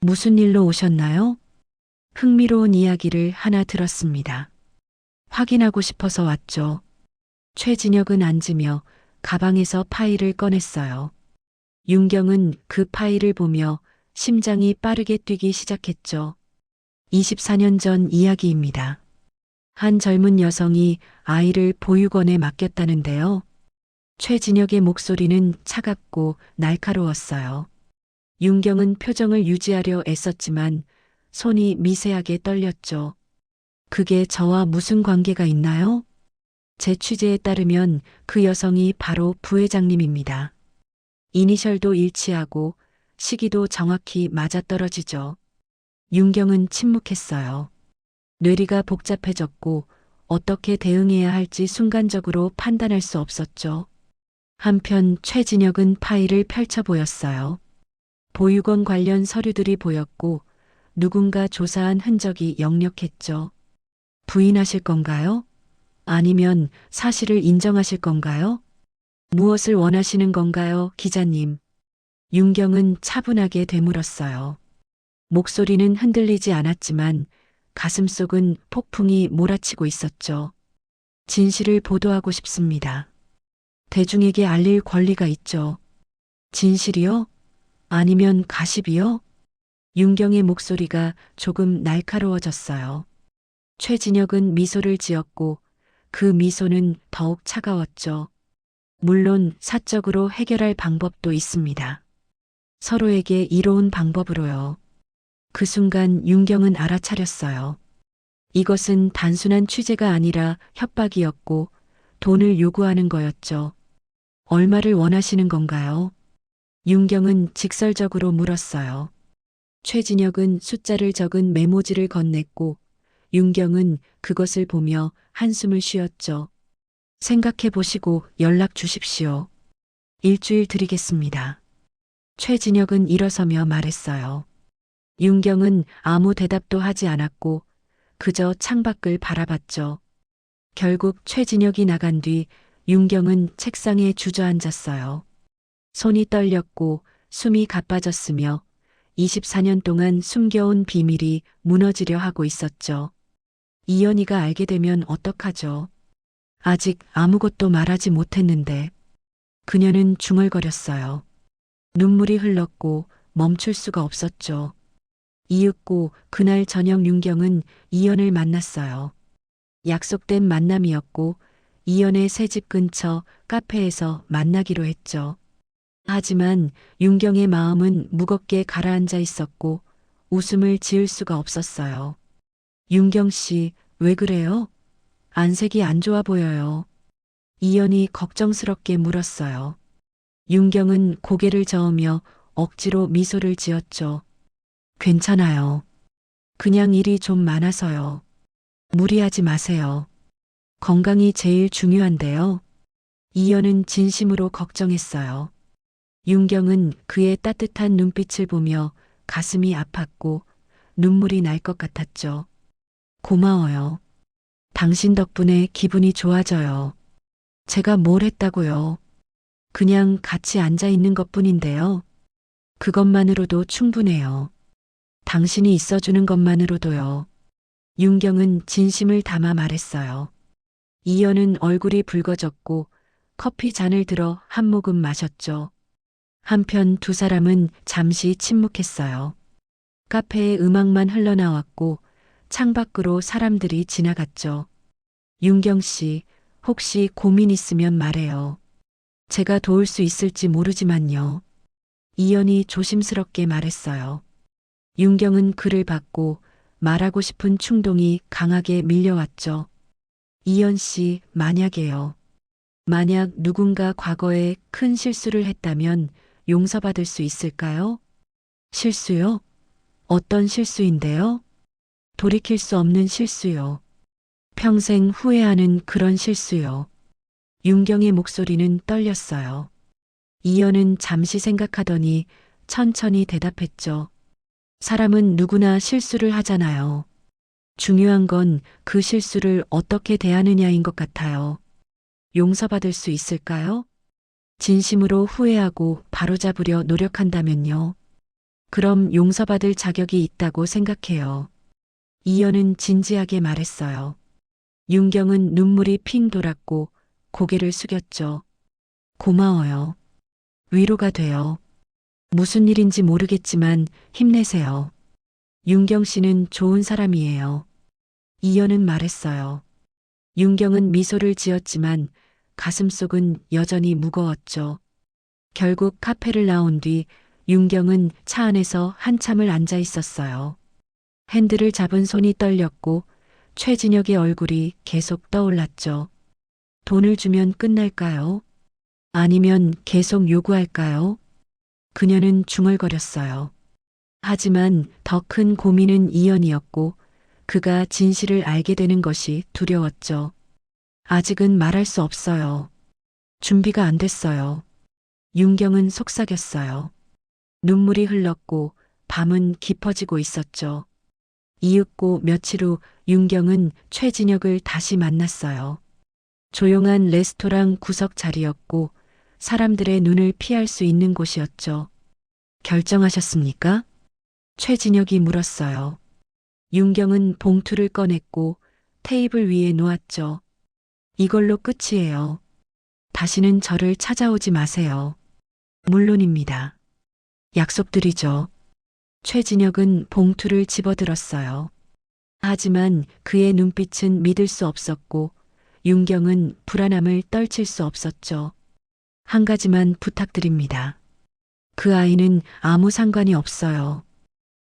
무슨 일로 오셨나요? 흥미로운 이야기를 하나 들었습니다. 확인하고 싶어서 왔죠. 최진혁은 앉으며 가방에서 파일을 꺼냈어요. 윤경은 그 파일을 보며 심장이 빠르게 뛰기 시작했죠. 24년 전 이야기입니다. 한 젊은 여성이 아이를 보육원에 맡겼다는데요. 최진혁의 목소리는 차갑고 날카로웠어요. 윤경은 표정을 유지하려 애썼지만 손이 미세하게 떨렸죠. 그게 저와 무슨 관계가 있나요? 제 취재에 따르면 그 여성이 바로 부회장님입니다. 이니셜도 일치하고 시기도 정확히 맞아떨어지죠. 윤경은 침묵했어요. 뇌리가 복잡해졌고 어떻게 대응해야 할지 순간적으로 판단할 수 없었죠. 한편 최진혁은 파일을 펼쳐 보였어요. 보육원 관련 서류들이 보였고 누군가 조사한 흔적이 역력했죠. 부인하실 건가요? 아니면 사실을 인정하실 건가요? 무엇을 원하시는 건가요, 기자님? 윤경은 차분하게 되물었어요. 목소리는 흔들리지 않았지만 가슴속은 폭풍이 몰아치고 있었죠. 진실을 보도하고 싶습니다. 대중에게 알릴 권리가 있죠. 진실이요? 아니면 가십이요? 윤경의 목소리가 조금 날카로워졌어요. 최진혁은 미소를 지었고 그 미소는 더욱 차가웠죠. 물론 사적으로 해결할 방법도 있습니다. 서로에게 이로운 방법으로요. 그 순간 윤경은 알아차렸어요. 이것은 단순한 취재가 아니라 협박이었고 돈을 요구하는 거였죠. 얼마를 원하시는 건가요? 윤경은 직설적으로 물었어요. 최진혁은 숫자를 적은 메모지를 건넸고 윤경은 그것을 보며 한숨을 쉬었죠. 생각해 보시고 연락 주십시오. 일주일 드리겠습니다. 최진혁은 일어서며 말했어요. 윤경은 아무 대답도 하지 않았고 그저 창밖을 바라봤죠. 결국 최진혁이 나간 뒤 윤경은 책상에 주저앉았어요. 손이 떨렸고 숨이 가빠졌으며 24년 동안 숨겨온 비밀이 무너지려 하고 있었죠. 이연희가 알게 되면 어떡하죠? 아직 아무것도 말하지 못했는데 그녀는 중얼거렸어요. 눈물이 흘렀고 멈출 수가 없었죠. 이윽고 그날 저녁 윤경은 이연을 만났어요. 약속된 만남이었고 이연의 새집 근처 카페에서 만나기로 했죠. 하지만 윤경의 마음은 무겁게 가라앉아 있었고 웃음을 지을 수가 없었어요. 윤경 씨, 왜 그래요? 안색이 안 좋아 보여요. 이연이 걱정스럽게 물었어요. 윤경은 고개를 저으며 억지로 미소를 지었죠. 괜찮아요. 그냥 일이 좀 많아서요. 무리하지 마세요. 건강이 제일 중요한데요. 이연은 진심으로 걱정했어요. 윤경은 그의 따뜻한 눈빛을 보며 가슴이 아팠고 눈물이 날 것 같았죠. 고마워요. 당신 덕분에 기분이 좋아져요. 제가 뭘 했다고요? 그냥 같이 앉아 있는 것뿐인데요. 그것만으로도 충분해요. 당신이 있어주는 것만으로도요. 윤경은 진심을 담아 말했어요. 이연은 얼굴이 붉어졌고 커피 잔을 들어 한 모금 마셨죠. 한편 두 사람은 잠시 침묵했어요. 카페에 음악만 흘러나왔고 창밖으로 사람들이 지나갔죠. 윤경 씨, 혹시 고민 있으면 말해요. 제가 도울 수 있을지 모르지만요. 이연이 조심스럽게 말했어요. 윤경은 그를 받고 말하고 싶은 충동이 강하게 밀려왔죠. 이연 씨, 만약에요. 만약 누군가 과거에 큰 실수를 했다면 용서받을 수 있을까요? 실수요? 어떤 실수인데요? 돌이킬 수 없는 실수요. 평생 후회하는 그런 실수요. 윤경의 목소리는 떨렸어요. 이연은 잠시 생각하더니 천천히 대답했죠. 사람은 누구나 실수를 하잖아요. 중요한 건 그 실수를 어떻게 대하느냐인 것 같아요. 용서받을 수 있을까요? 진심으로 후회하고 바로잡으려 노력한다면요. 그럼 용서받을 자격이 있다고 생각해요. 이연은 진지하게 말했어요. 윤경은 눈물이 핑 돌았고 고개를 숙였죠. 고마워요. 위로가 돼요. 무슨 일인지 모르겠지만 힘내세요. 윤경 씨는 좋은 사람이에요. 이연은 말했어요. 윤경은 미소를 지었지만 가슴속은 여전히 무거웠죠. 결국 카페를 나온 뒤 윤경은 차 안에서 한참을 앉아 있었어요. 핸들을 잡은 손이 떨렸고 최진혁의 얼굴이 계속 떠올랐죠. 돈을 주면 끝날까요? 아니면 계속 요구할까요? 그녀는 중얼거렸어요. 하지만 더 큰 고민은 이연이었고 그가 진실을 알게 되는 것이 두려웠죠. 아직은 말할 수 없어요. 준비가 안 됐어요. 윤경은 속삭였어요. 눈물이 흘렀고 밤은 깊어지고 있었죠. 이윽고 며칠 후 윤경은 최진혁을 다시 만났어요. 조용한 레스토랑 구석 자리였고 사람들의 눈을 피할 수 있는 곳이었죠. 결정하셨습니까? 최진혁이 물었어요. 윤경은 봉투를 꺼냈고 테이블 위에 놓았죠. 이걸로 끝이에요. 다시는 저를 찾아오지 마세요. 물론입니다. 약속드리죠. 최진혁은 봉투를 집어들었어요. 하지만 그의 눈빛은 믿을 수 없었고 윤경은 불안함을 떨칠 수 없었죠. 한 가지만 부탁드립니다. 그 아이는 아무 상관이 없어요.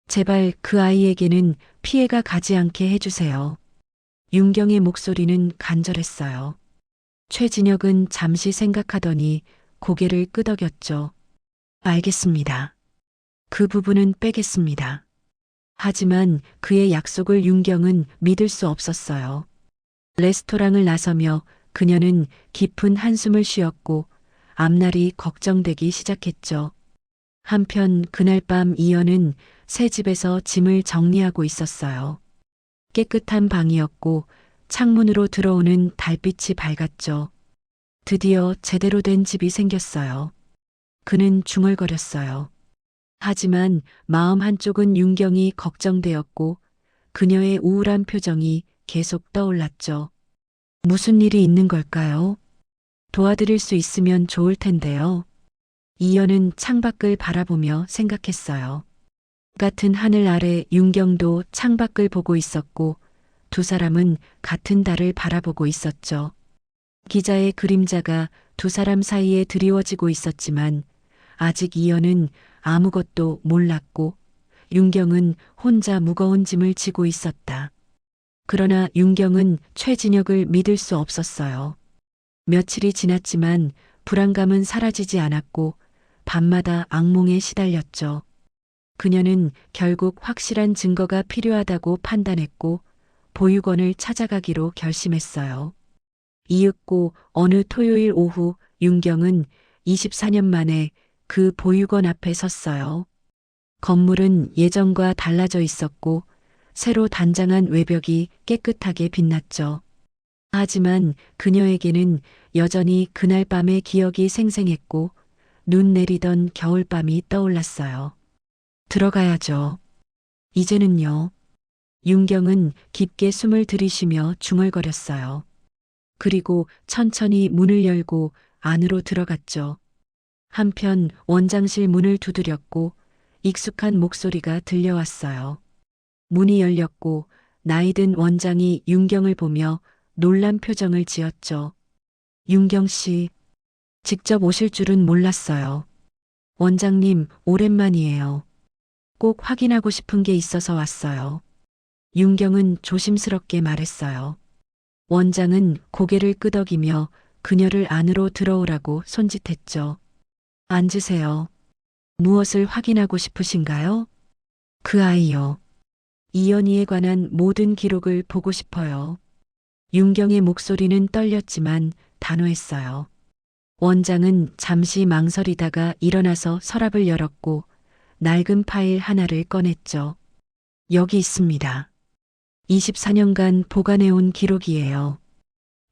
제발 그 아이에게는 피해가 가지 않게 해주세요. 윤경의 목소리는 간절했어요. 최진혁은 잠시 생각하더니 고개를 끄덕였죠. 알겠습니다. 그 부분은 빼겠습니다. 하지만 그의 약속을 윤경은 믿을 수 없었어요. 레스토랑을 나서며 그녀는 깊은 한숨을 쉬었고 앞날이 걱정되기 시작했죠. 한편 그날 밤 이연은 새 집에서 짐을 정리하고 있었어요. 깨끗한 방이었고 창문으로 들어오는 달빛이 밝았죠. 드디어 제대로 된 집이 생겼어요. 그는 중얼거렸어요. 하지만 마음 한쪽은 윤경이 걱정되었고 그녀의 우울한 표정이 계속 떠올랐죠. 무슨 일이 있는 걸까요? 도와드릴 수 있으면 좋을 텐데요. 이연은 창밖을 바라보며 생각했어요. 같은 하늘 아래 윤경도 창밖을 보고 있었고 두 사람은 같은 달을 바라보고 있었죠. 기자의 그림자가 두 사람 사이에 드리워지고 있었지만 아직 이연은 아무것도 몰랐고 윤경은 혼자 무거운 짐을 지고 있었다. 그러나 윤경은 최진혁을 믿을 수 없었어요. 며칠이 지났지만 불안감은 사라지지 않았고 밤마다 악몽에 시달렸죠. 그녀는 결국 확실한 증거가 필요하다고 판단했고 보육원을 찾아가기로 결심했어요. 이윽고 어느 토요일 오후 윤경은 24년 만에 그 보육원 앞에 섰어요. 건물은 예전과 달라져 있었고 새로 단장한 외벽이 깨끗하게 빛났죠. 하지만 그녀에게는 여전히 그날 밤의 기억이 생생했고 눈 내리던 겨울밤이 떠올랐어요. 들어가야죠. 이제는요. 윤경은 깊게 숨을 들이쉬며 중얼거렸어요. 그리고 천천히 문을 열고 안으로 들어갔죠. 한편 원장실 문을 두드렸고 익숙한 목소리가 들려왔어요. 문이 열렸고 나이든 원장이 윤경을 보며 놀란 표정을 지었죠. 윤경 씨, 직접 오실 줄은 몰랐어요. 원장님, 오랜만이에요. 꼭 확인하고 싶은 게 있어서 왔어요. 윤경은 조심스럽게 말했어요. 원장은 고개를 끄덕이며 그녀를 안으로 들어오라고 손짓했죠. 앉으세요. 무엇을 확인하고 싶으신가요? 그 아이요. 이연희에 관한 모든 기록을 보고 싶어요. 윤경의 목소리는 떨렸지만 단호했어요. 원장은 잠시 망설이다가 일어나서 서랍을 열었고 낡은 파일 하나를 꺼냈죠. 여기 있습니다. 24년간 보관해온 기록이에요.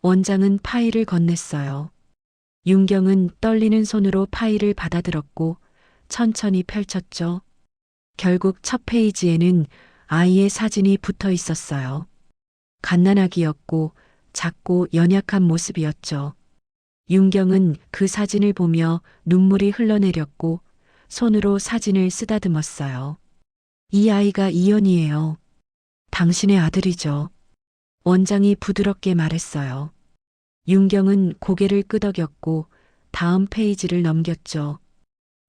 원장은 파일을 건넸어요. 윤경은 떨리는 손으로 파일을 받아들었고 천천히 펼쳤죠. 결국 첫 페이지에는 아이의 사진이 붙어 있었어요. 갓난아기였고 작고 연약한 모습이었죠. 윤경은 그 사진을 보며 눈물이 흘러내렸고 손으로 사진을 쓰다듬었어요. 이 아이가 이연이에요. 당신의 아들이죠. 원장이 부드럽게 말했어요. 윤경은 고개를 끄덕였고 다음 페이지를 넘겼죠.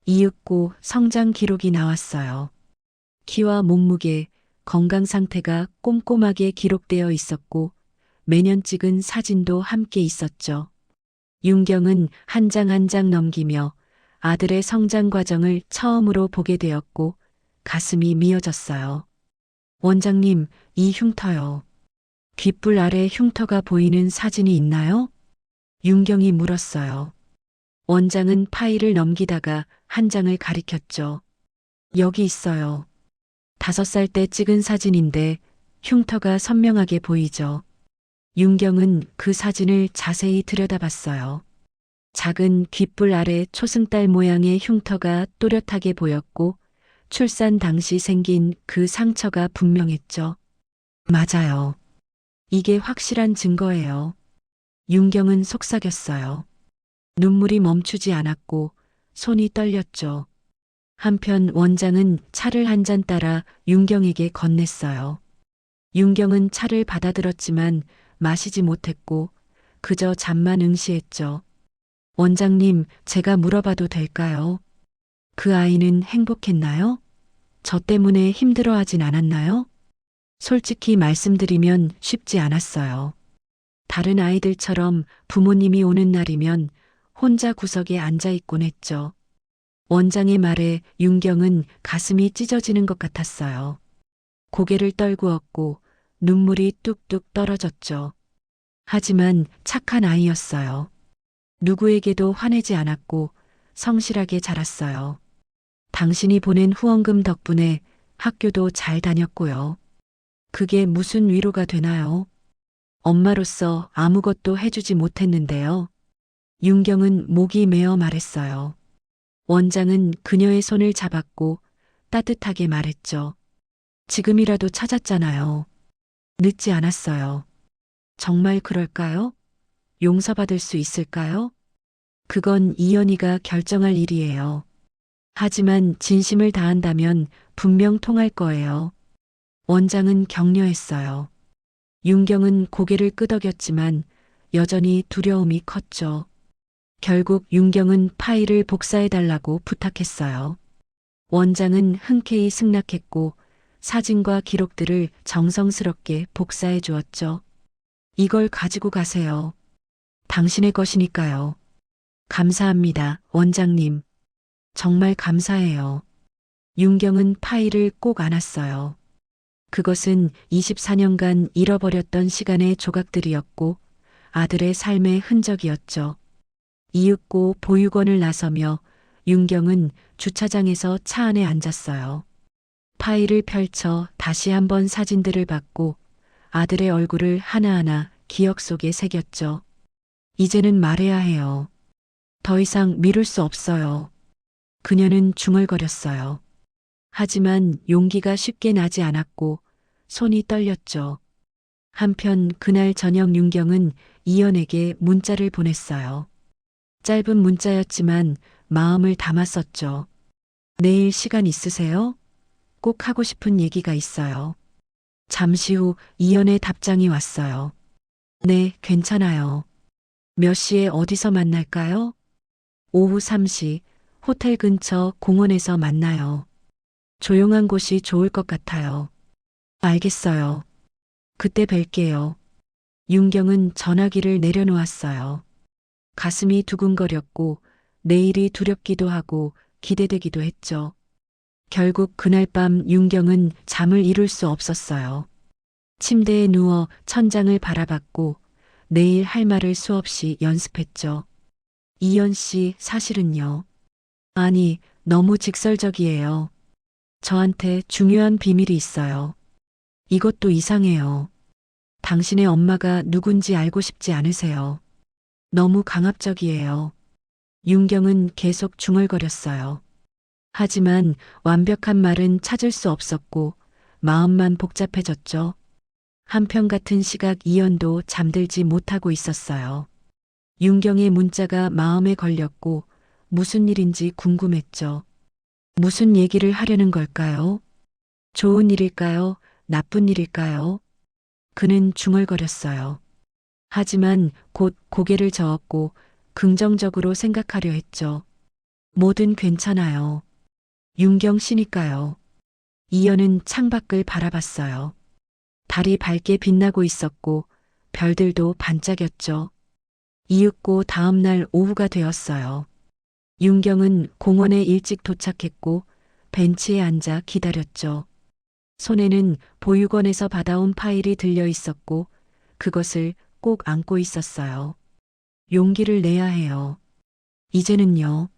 이윽고 성장 기록이 나왔어요. 키와 몸무게, 건강 상태가 꼼꼼하게 기록되어 있었고 매년 찍은 사진도 함께 있었죠. 윤경은 한 장 한 장 넘기며 아들의 성장 과정을 처음으로 보게 되었고 가슴이 미어졌어요. 원장님, 이 흉터요. 귓불 아래 흉터가 보이는 사진이 있나요? 윤경이 물었어요. 원장은 파일을 넘기다가 한 장을 가리켰죠. 여기 있어요. 5살 때 찍은 사진인데 흉터가 선명하게 보이죠. 윤경은 그 사진을 자세히 들여다봤어요. 작은 귓불 아래 초승달 모양의 흉터가 또렷하게 보였고 출산 당시 생긴 그 상처가 분명했죠. 맞아요. 이게 확실한 증거예요. 윤경은 속삭였어요. 눈물이 멈추지 않았고 손이 떨렸죠. 한편 원장은 차를 한 잔 따라 윤경에게 건넸어요. 윤경은 차를 받아들었지만 마시지 못했고 그저 잠만 응시했죠. 원장님, 제가 물어봐도 될까요? 그 아이는 행복했나요? 저 때문에 힘들어하진 않았나요? 솔직히 말씀드리면 쉽지 않았어요. 다른 아이들처럼 부모님이 오는 날이면 혼자 구석에 앉아 있곤 했죠. 원장의 말에 윤경은 가슴이 찢어지는 것 같았어요. 고개를 떨구었고 눈물이 뚝뚝 떨어졌죠. 하지만 착한 아이였어요. 누구에게도 화내지 않았고 성실하게 자랐어요. 당신이 보낸 후원금 덕분에 학교도 잘 다녔고요. 그게 무슨 위로가 되나요? 엄마로서 아무것도 해주지 못했는데요. 윤경은 목이 메어 말했어요. 원장은 그녀의 손을 잡았고 따뜻하게 말했죠. 지금이라도 찾았잖아요. 늦지 않았어요. 정말 그럴까요? 용서받을 수 있을까요? 그건 이연희가 결정할 일이에요. 하지만 진심을 다한다면 분명 통할 거예요. 원장은 격려했어요. 윤경은 고개를 끄덕였지만 여전히 두려움이 컸죠. 결국 윤경은 파일을 복사해달라고 부탁했어요. 원장은 흔쾌히 승낙했고 사진과 기록들을 정성스럽게 복사해 주었죠. 이걸 가지고 가세요. 당신의 것이니까요. 감사합니다, 원장님. 정말 감사해요. 윤경은 파일을 꼭 안았어요. 그것은 24년간 잃어버렸던 시간의 조각들이었고 아들의 삶의 흔적이었죠. 이윽고 보육원을 나서며 윤경은 주차장에서 차 안에 앉았어요. 파일을 펼쳐 다시 한번 사진들을 봤고 아들의 얼굴을 하나하나 기억 속에 새겼죠. 이제는 말해야 해요. 더 이상 미룰 수 없어요. 그녀는 중얼거렸어요. 하지만 용기가 쉽게 나지 않았고 손이 떨렸죠. 한편 그날 저녁 윤경은 이연에게 문자를 보냈어요. 짧은 문자였지만 마음을 담았었죠. 내일 시간 있으세요? 꼭 하고 싶은 얘기가 있어요. 잠시 후 이연의 답장이 왔어요. 네, 괜찮아요. 몇 시에 어디서 만날까요? 오후 3시, 호텔 근처 공원에서 만나요. 조용한 곳이 좋을 것 같아요. 알겠어요. 그때 뵐게요. 윤경은 전화기를 내려놓았어요. 가슴이 두근거렸고 내일이 두렵기도 하고 기대되기도 했죠. 결국 그날 밤 윤경은 잠을 이룰 수 없었어요. 침대에 누워 천장을 바라봤고 내일 할 말을 수없이 연습했죠. 이연 씨, 사실은요. 아니, 너무 직설적이에요. 저한테 중요한 비밀이 있어요. 이것도 이상해요. 당신의 엄마가 누군지 알고 싶지 않으세요. 너무 강압적이에요. 윤경은 계속 중얼거렸어요. 하지만 완벽한 말은 찾을 수 없었고 마음만 복잡해졌죠. 한편 같은 시각 이연도 잠들지 못하고 있었어요. 윤경의 문자가 마음에 걸렸고 무슨 일인지 궁금했죠. 무슨 얘기를 하려는 걸까요? 좋은 일일까요? 나쁜 일일까요? 그는 중얼거렸어요. 하지만 곧 고개를 저었고 긍정적으로 생각하려 했죠. 뭐든 괜찮아요. 윤경 씨니까요. 이연은 창밖을 바라봤어요. 달이 밝게 빛나고 있었고 별들도 반짝였죠. 이윽고 다음 날 오후가 되었어요. 윤경은 공원에 일찍 도착했고 벤치에 앉아 기다렸죠. 손에는 보육원에서 받아온 파일이 들려 있었고 그것을 꼭 안고 있었어요. 용기를 내야 해요. 이제는요.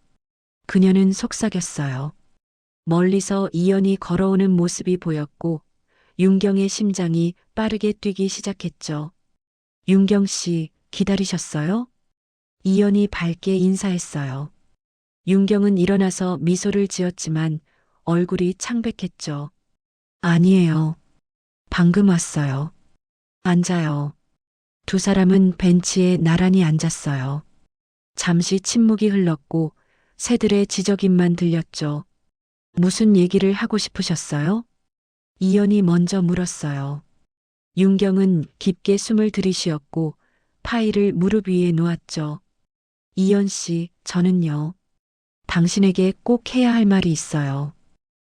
그녀는 속삭였어요. 멀리서 이연이 걸어오는 모습이 보였고 윤경의 심장이 빠르게 뛰기 시작했죠. 윤경 씨, 기다리셨어요? 이연이 밝게 인사했어요. 윤경은 일어나서 미소를 지었지만 얼굴이 창백했죠. 아니에요. 방금 왔어요. 앉아요. 두 사람은 벤치에 나란히 앉았어요. 잠시 침묵이 흘렀고 새들의 지저귀만 들렸죠. 무슨 얘기를 하고 싶으셨어요? 이연이 먼저 물었어요. 윤경은 깊게 숨을 들이쉬었고 파일을 무릎 위에 놓았죠. 이연 씨, 저는요. 당신에게 꼭 해야 할 말이 있어요.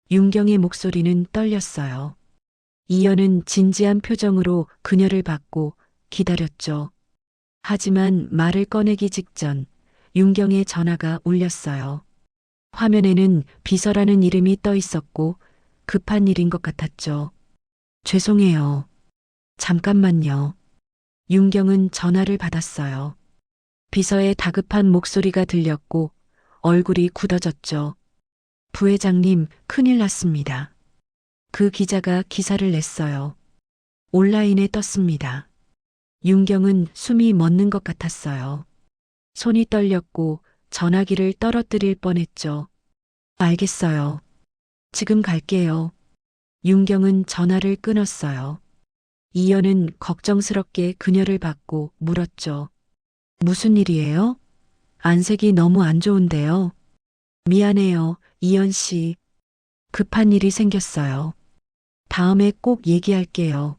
윤경의 목소리는 떨렸어요. 이연은 진지한 표정으로 그녀를 봤고 기다렸죠. 하지만 말을 꺼내기 직전 윤경의 전화가 울렸어요. 화면에는 비서라는 이름이 떠 있었고 급한 일인 것 같았죠. 죄송해요. 잠깐만요. 윤경은 전화를 받았어요. 비서의 다급한 목소리가 들렸고 얼굴이 굳어졌죠. 부회장님, 큰일 났습니다. 그 기자가 기사를 냈어요. 온라인에 떴습니다. 윤경은 숨이 멎는 것 같았어요. 손이 떨렸고 전화기를 떨어뜨릴 뻔했죠. 알겠어요. 지금 갈게요. 윤경은 전화를 끊었어요. 이연은 걱정스럽게 그녀를 받고 물었죠. 무슨 일이에요? 안색이 너무 안 좋은데요. 미안해요, 이연 씨. 급한 일이 생겼어요. 다음에 꼭 얘기할게요.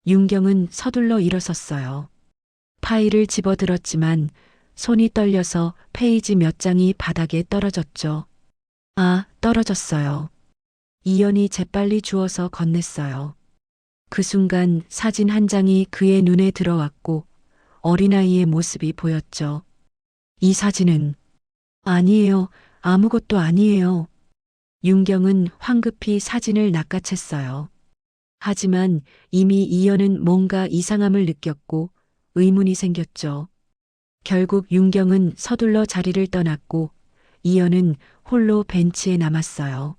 윤경은 서둘러 일어섰어요. 파일을 집어들었지만 손이 떨려서 페이지 몇 장이 바닥에 떨어졌죠. 아, 떨어졌어요. 이연이 재빨리 주워서 건넸어요. 그 순간 사진 한 장이 그의 눈에 들어왔고 어린아이의 모습이 보였죠. 이 사진은 아니에요. 아무것도 아니에요. 윤경은 황급히 사진을 낚아챘어요. 하지만 이미 이연은 뭔가 이상함을 느꼈고 의문이 생겼죠. 결국 윤경은 서둘러 자리를 떠났고 이연은 홀로 벤치에 남았어요.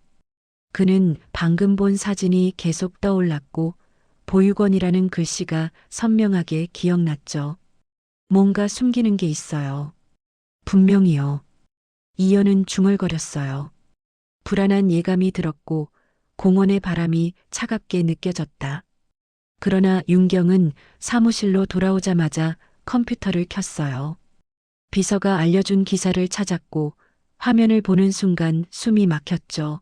그는 방금 본 사진이 계속 떠올랐고 보육원이라는 글씨가 선명하게 기억났죠. 뭔가 숨기는 게 있어요. 분명히요. 이연은 중얼거렸어요. 불안한 예감이 들었고 공원의 바람이 차갑게 느껴졌다. 그러나 윤경은 사무실로 돌아오자마자 컴퓨터를 켰어요. 비서가 알려준 기사를 찾았고 화면을 보는 순간 숨이 막혔죠.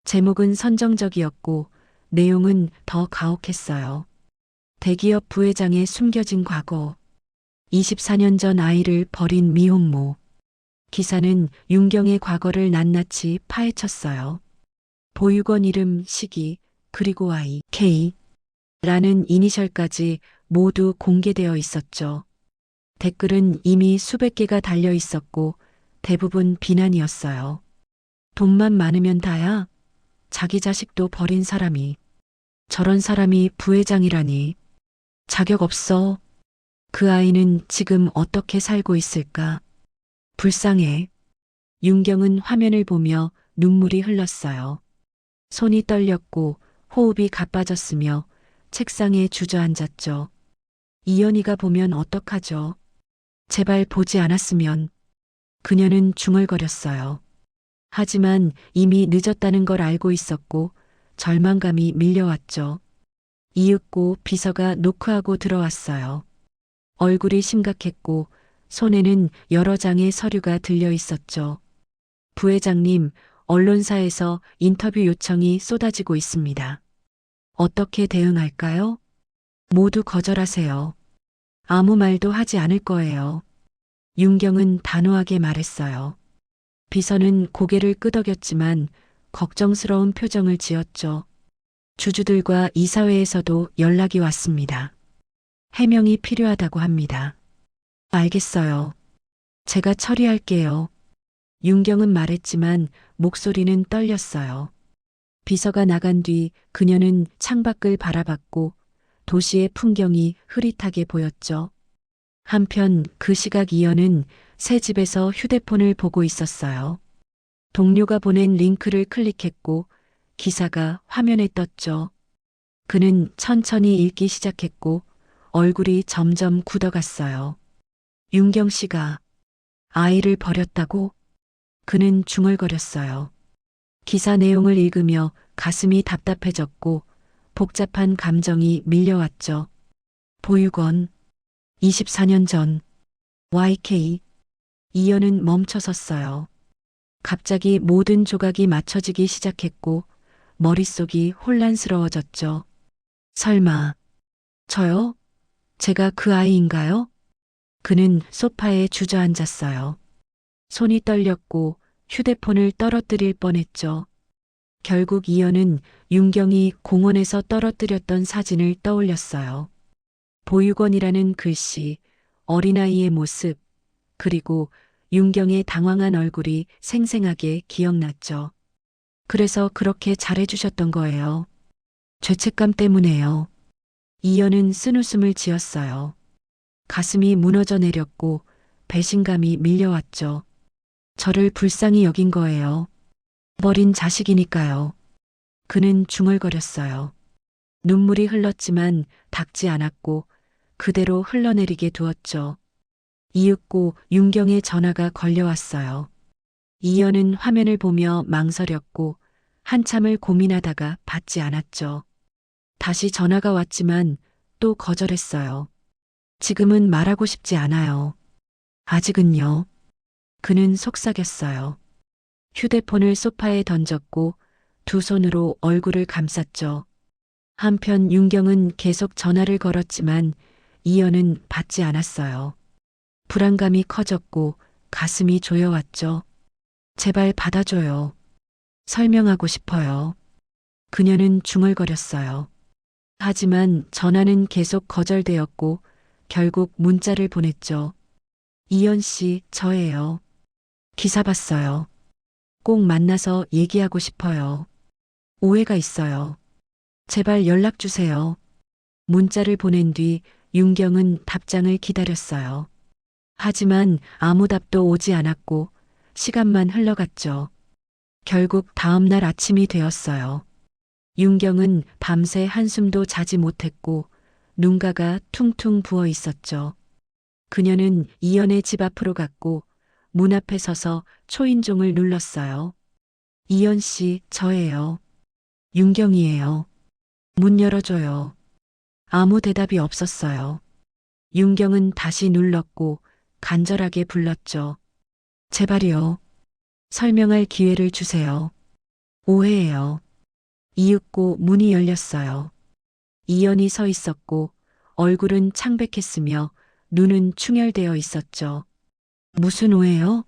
제목은 선정적이었고 내용은 더 가혹했어요. 대기업 부회장의 숨겨진 과거, 24년 전 아이를 버린 미혼모. 기사는 윤경의 과거를 낱낱이 파헤쳤어요. 보육원 이름, 시기, 그리고 아이, K라는 이니셜까지 모두 공개되어 있었죠. 댓글은 이미 수백 개가 달려 있었고 대부분 비난이었어요. 돈만 많으면 다야? 자기 자식도 버린 사람이. 저런 사람이 부회장이라니. 자격 없어. 그 아이는 지금 어떻게 살고 있을까? 불쌍해. 윤경은 화면을 보며 눈물이 흘렀어요. 손이 떨렸고 호흡이 가빠졌으며 책상에 주저앉았죠. 이연희가 보면 어떡하죠? 제발 보지 않았으면. 그녀는 중얼거렸어요. 하지만 이미 늦었다는 걸 알고 있었고 절망감이 밀려왔죠. 이윽고 비서가 노크하고 들어왔어요. 얼굴이 심각했고 손에는 여러 장의 서류가 들려 있었죠. 부회장님, 언론사에서 인터뷰 요청이 쏟아지고 있습니다. 어떻게 대응할까요? 모두 거절하세요. 아무 말도 하지 않을 거예요. 윤경은 단호하게 말했어요. 비서는 고개를 끄덕였지만 걱정스러운 표정을 지었죠. 주주들과 이사회에서도 연락이 왔습니다. 해명이 필요하다고 합니다. 알겠어요. 제가 처리할게요. 윤경은 말했지만 목소리는 떨렸어요. 비서가 나간 뒤 그녀는 창밖을 바라봤고 도시의 풍경이 흐릿하게 보였죠. 한편 그 시각 이연은 새 집에서 휴대폰을 보고 있었어요. 동료가 보낸 링크를 클릭했고 기사가 화면에 떴죠. 그는 천천히 읽기 시작했고 얼굴이 점점 굳어갔어요. 윤경 씨가 아이를 버렸다고? 그는 중얼거렸어요. 기사 내용을 읽으며 가슴이 답답해졌고 복잡한 감정이 밀려왔죠. 보육원, 24년 전, YK. 이연은 멈춰섰어요. 갑자기 모든 조각이 맞춰지기 시작했고 머릿속이 혼란스러워졌죠. 설마, 저요? 제가 그 아이인가요? 그는 소파에 주저앉았어요. 손이 떨렸고 휴대폰을 떨어뜨릴 뻔했죠. 결국 이연은 윤경이 공원에서 떨어뜨렸던 사진을 떠올렸어요. 보육원이라는 글씨, 어린아이의 모습, 그리고 윤경의 당황한 얼굴이 생생하게 기억났죠. 그래서 그렇게 잘해주셨던 거예요. 죄책감 때문에요. 이연은 쓴웃음을 지었어요. 가슴이 무너져 내렸고 배신감이 밀려왔죠. 저를 불쌍히 여긴 거예요. 버린 자식이니까요. 그는 중얼거렸어요. 눈물이 흘렀지만 닦지 않았고 그대로 흘러내리게 두었죠. 이윽고 윤경의 전화가 걸려왔어요. 이연은 화면을 보며 망설였고 한참을 고민하다가 받지 않았죠. 다시 전화가 왔지만 또 거절했어요. 지금은 말하고 싶지 않아요. 아직은요. 그는 속삭였어요. 휴대폰을 소파에 던졌고 두 손으로 얼굴을 감쌌죠. 한편 윤경은 계속 전화를 걸었지만 이연은 받지 않았어요. 불안감이 커졌고 가슴이 조여왔죠. 제발 받아줘요. 설명하고 싶어요. 그녀는 중얼거렸어요. 하지만 전화는 계속 거절되었고 결국 문자를 보냈죠. 이연 씨, 저예요. 기사 봤어요. 꼭 만나서 얘기하고 싶어요. 오해가 있어요. 제발 연락 주세요. 문자를 보낸 뒤 윤경은 답장을 기다렸어요. 하지만 아무 답도 오지 않았고 시간만 흘러갔죠. 결국 다음 날 아침이 되었어요. 윤경은 밤새 한숨도 자지 못했고 눈가가 퉁퉁 부어 있었죠. 그녀는 이연의 집 앞으로 갔고 문 앞에 서서 초인종을 눌렀어요. 이연 씨, 저예요. 윤경이에요. 문 열어줘요. 아무 대답이 없었어요. 윤경은 다시 눌렀고 간절하게 불렀죠. 제발요. 설명할 기회를 주세요. 오해예요. 이윽고 문이 열렸어요. 이연이 서 있었고 얼굴은 창백했으며 눈은 충혈되어 있었죠. 무슨 오해요?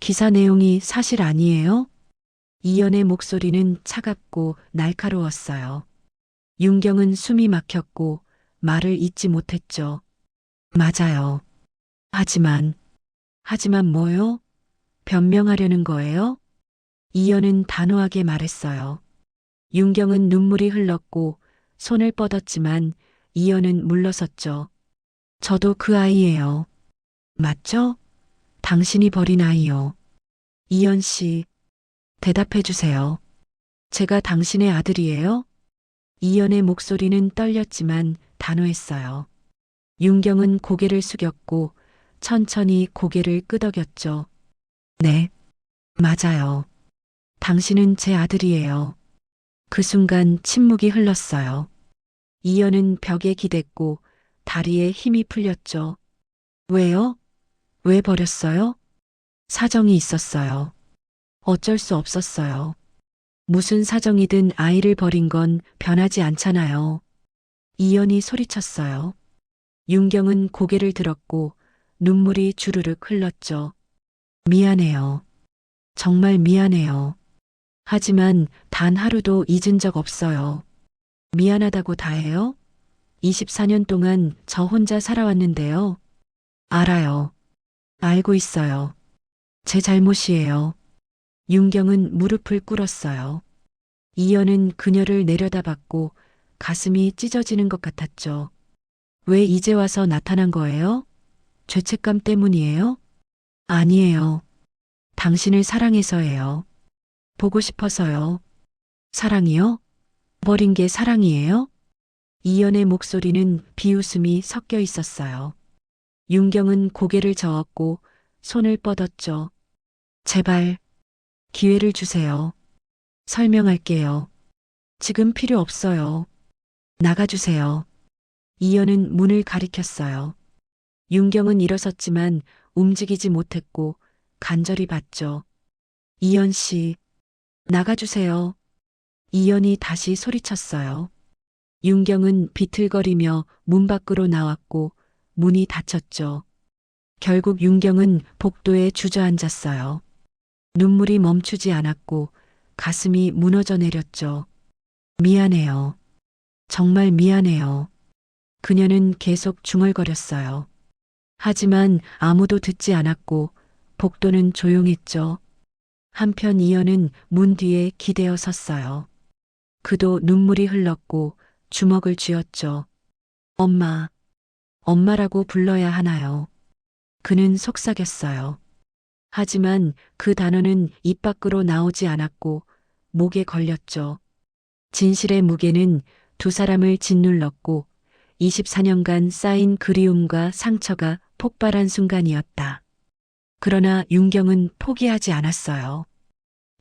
기사 내용이 사실 아니에요? 이연의 목소리는 차갑고 날카로웠어요. 윤경은 숨이 막혔고 말을 잇지 못했죠. 맞아요. 하지만, 하지만 뭐요? 변명하려는 거예요? 이연은 단호하게 말했어요. 윤경은 눈물이 흘렀고 손을 뻗었지만 이연은 물러섰죠. 저도 그 아이예요. 맞죠? 당신이 버린 아이요. 이연 씨, 대답해 주세요. 제가 당신의 아들이에요? 이연의 목소리는 떨렸지만 단호했어요. 윤경은 고개를 숙였고 천천히 고개를 끄덕였죠. 네, 맞아요. 당신은 제 아들이에요. 그 순간 침묵이 흘렀어요. 이연은 벽에 기댔고 다리에 힘이 풀렸죠. 왜요? 왜 버렸어요? 사정이 있었어요. 어쩔 수 없었어요. 무슨 사정이든 아이를 버린 건 변하지 않잖아요. 이연이 소리쳤어요. 윤경은 고개를 들었고 눈물이 주르륵 흘렀죠. 미안해요. 정말 미안해요. 하지만 단 하루도 잊은 적 없어요. 미안하다고 다 해요? 24년 동안 저 혼자 살아왔는데요. 알아요. 알고 있어요. 제 잘못이에요. 윤경은 무릎을 꿇었어요. 이연은 그녀를 내려다봤고 가슴이 찢어지는 것 같았죠. 왜 이제 와서 나타난 거예요? 죄책감 때문이에요? 아니에요. 당신을 사랑해서예요. 보고 싶어서요. 사랑이요? 버린 게 사랑이에요? 이연의 목소리는 비웃음이 섞여 있었어요. 윤경은 고개를 저었고 손을 뻗었죠. 제발 기회를 주세요. 설명할게요. 지금 필요 없어요. 나가주세요. 이연은 문을 가리켰어요. 윤경은 일어섰지만 움직이지 못했고 간절히 봤죠. 이연 씨, 나가주세요. 이연이 다시 소리쳤어요. 윤경은 비틀거리며 문 밖으로 나왔고 문이 닫혔죠. 결국 윤경은 복도에 주저앉았어요. 눈물이 멈추지 않았고 가슴이 무너져 내렸죠. 미안해요. 정말 미안해요. 그녀는 계속 중얼거렸어요. 하지만 아무도 듣지 않았고 복도는 조용했죠. 한편 이연은 문 뒤에 기대어 섰어요. 그도 눈물이 흘렀고 주먹을 쥐었죠. 엄마, 엄마라고 불러야 하나요? 그는 속삭였어요. 하지만 그 단어는 입 밖으로 나오지 않았고 목에 걸렸죠. 진실의 무게는 두 사람을 짓눌렀고 24년간 쌓인 그리움과 상처가 폭발한 순간이었다. 그러나 윤경은 포기하지 않았어요.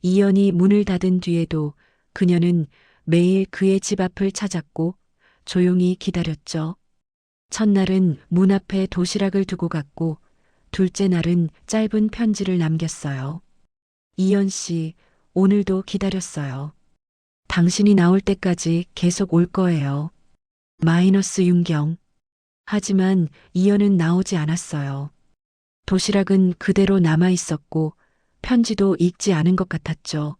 이연이 문을 닫은 뒤에도 그녀는 매일 그의 집 앞을 찾았고 조용히 기다렸죠. 첫날은 문 앞에 도시락을 두고 갔고 둘째 날은 짧은 편지를 남겼어요. 이연 씨, 오늘도 기다렸어요. 당신이 나올 때까지 계속 올 거예요. 마이너스 윤경. 하지만 이연은 나오지 않았어요. 도시락은 그대로 남아 있었고 편지도 읽지 않은 것 같았죠.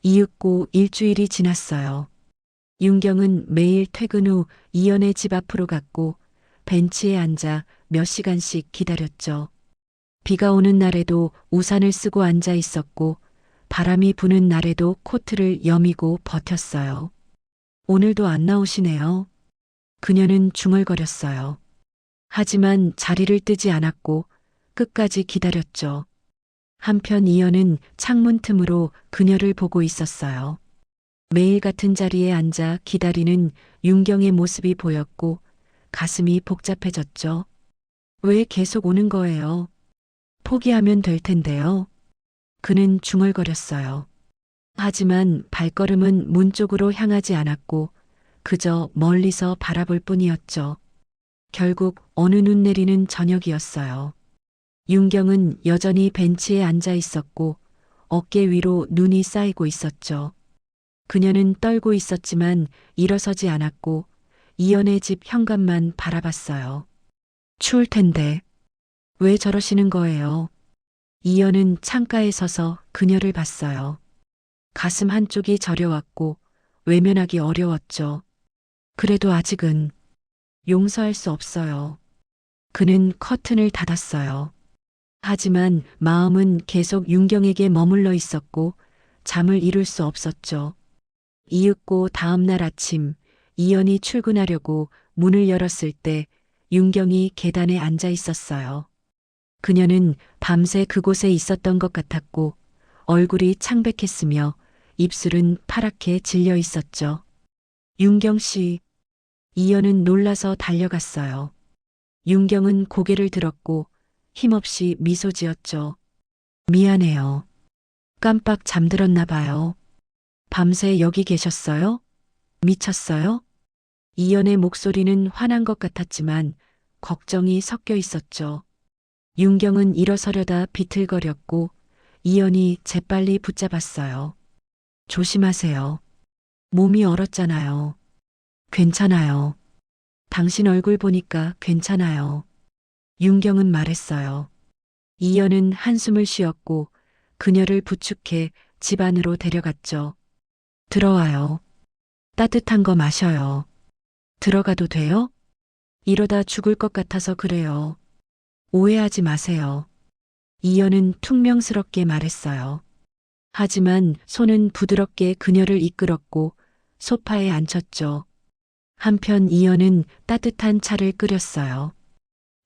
이윽고 일주일이 지났어요. 윤경은 매일 퇴근 후 이연의 집 앞으로 갔고 벤치에 앉아 몇 시간씩 기다렸죠. 비가 오는 날에도 우산을 쓰고 앉아 있었고 바람이 부는 날에도 코트를 여미고 버텼어요. 오늘도 안 나오시네요. 그녀는 중얼거렸어요. 하지만 자리를 뜨지 않았고 끝까지 기다렸죠. 한편 이연은 창문 틈으로 그녀를 보고 있었어요. 매일 같은 자리에 앉아 기다리는 윤경의 모습이 보였고 가슴이 복잡해졌죠. 왜 계속 오는 거예요? 포기하면 될 텐데요. 그는 중얼거렸어요. 하지만 발걸음은 문 쪽으로 향하지 않았고 그저 멀리서 바라볼 뿐이었죠. 결국 어느 눈 내리는 저녁이었어요. 윤경은 여전히 벤치에 앉아 있었고 어깨 위로 눈이 쌓이고 있었죠. 그녀는 떨고 있었지만 일어서지 않았고 이연의 집 현관만 바라봤어요. 추울 텐데 왜 저러시는 거예요? 이연은 창가에 서서 그녀를 봤어요. 가슴 한쪽이 저려왔고 외면하기 어려웠죠. 그래도 아직은 용서할 수 없어요. 그는 커튼을 닫았어요. 하지만 마음은 계속 윤경에게 머물러 있었고 잠을 이룰 수 없었죠. 이윽고 다음 날 아침 이연이 출근하려고 문을 열었을 때 윤경이 계단에 앉아 있었어요. 그녀는 밤새 그곳에 있었던 것 같았고 얼굴이 창백했으며 입술은 파랗게 질려 있었죠. 윤경 씨, 이연은 놀라서 달려갔어요. 윤경은 고개를 들었고 힘없이 미소 지었죠. 미안해요. 깜빡 잠들었나 봐요. 밤새 여기 계셨어요? 미쳤어요? 이연의 목소리는 화난 것 같았지만 걱정이 섞여 있었죠. 윤경은 일어서려다 비틀거렸고 이연이 재빨리 붙잡았어요. 조심하세요. 몸이 얼었잖아요. 괜찮아요. 당신 얼굴 보니까 괜찮아요. 윤경은 말했어요. 이연은 한숨을 쉬었고 그녀를 부축해 집 안으로 데려갔죠. 들어와요. 따뜻한 거 마셔요. 들어가도 돼요? 이러다 죽을 것 같아서 그래요. 오해하지 마세요. 이연은 퉁명스럽게 말했어요. 하지만 손은 부드럽게 그녀를 이끌었고 소파에 앉혔죠. 한편 이연은 따뜻한 차를 끓였어요.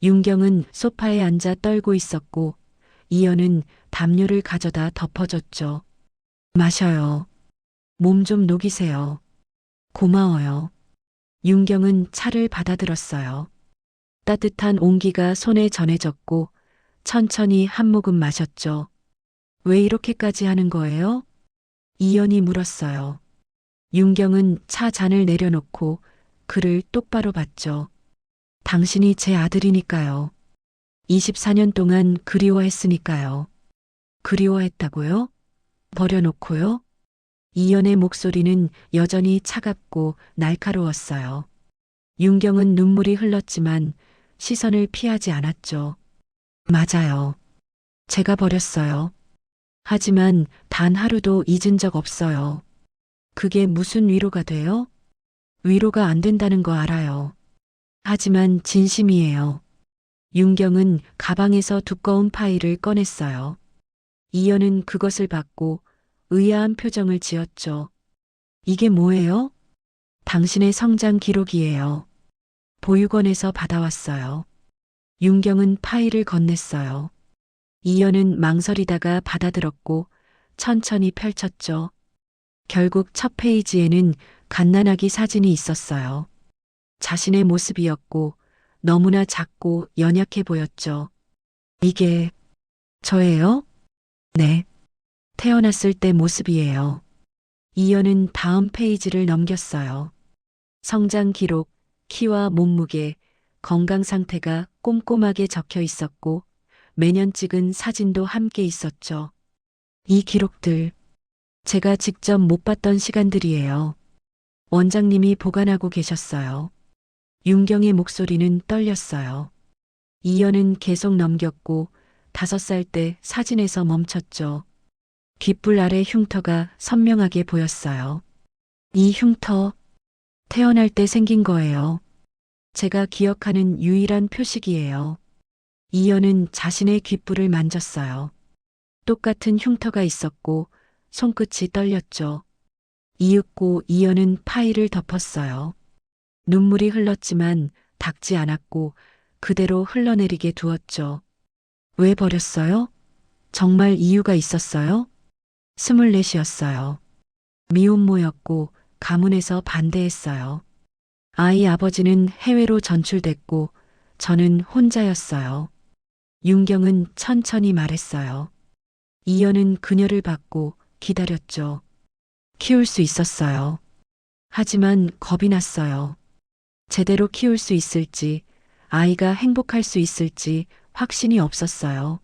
윤경은 소파에 앉아 떨고 있었고 이연은 담요를 가져다 덮어줬죠. 마셔요. 몸 좀 녹이세요. 고마워요. 윤경은 차를 받아들었어요. 따뜻한 온기가 손에 전해졌고 천천히 한 모금 마셨죠. 왜 이렇게까지 하는 거예요? 이연이 물었어요. 윤경은 차 잔을 내려놓고 그를 똑바로 봤죠. 당신이 제 아들이니까요. 24년 동안 그리워했으니까요. 그리워했다고요? 버려놓고요? 이연의 목소리는 여전히 차갑고 날카로웠어요. 윤경은 눈물이 흘렀지만 시선을 피하지 않았죠. 맞아요. 제가 버렸어요. 하지만 단 하루도 잊은 적 없어요. 그게 무슨 위로가 돼요? 위로가 안 된다는 거 알아요. 하지만 진심이에요. 윤경은 가방에서 두꺼운 파일을 꺼냈어요. 이연은 그것을 받고 의아한 표정을 지었죠. 이게 뭐예요? 당신의 성장 기록이에요. 보육원에서 받아왔어요. 윤경은 파일을 건넸어요. 이연은 망설이다가 받아들었고 천천히 펼쳤죠. 결국 첫 페이지에는 갓난아기 사진이 있었어요. 자신의 모습이었고 너무나 작고 연약해 보였죠. 이게 저예요? 네. 태어났을 때 모습이에요. 이연은 다음 페이지를 넘겼어요. 성장 기록, 키와 몸무게, 건강 상태가 꼼꼼하게 적혀 있었고 매년 찍은 사진도 함께 있었죠. 이 기록들, 제가 직접 못 봤던 시간들이에요. 원장님이 보관하고 계셨어요. 윤경의 목소리는 떨렸어요. 이연은 계속 넘겼고 5살 때 사진에서 멈췄죠. 귓불 아래 흉터가 선명하게 보였어요. 이 흉터, 태어날 때 생긴 거예요. 제가 기억하는 유일한 표식이에요. 이연은 자신의 귓불을 만졌어요. 똑같은 흉터가 있었고 손끝이 떨렸죠. 이윽고 이연은 파일을 덮었어요. 눈물이 흘렀지만 닦지 않았고 그대로 흘러내리게 두었죠. 왜 버렸어요? 정말 이유가 있었어요? 24이었어요. 미혼모였고 가문에서 반대했어요. 아이 아버지는 해외로 전출됐고 저는 혼자였어요. 윤경은 천천히 말했어요. 이연은 그녀를 받고 기다렸죠. 키울 수 있었어요. 하지만 겁이 났어요. 제대로 키울 수 있을지, 아이가 행복할 수 있을지 확신이 없었어요.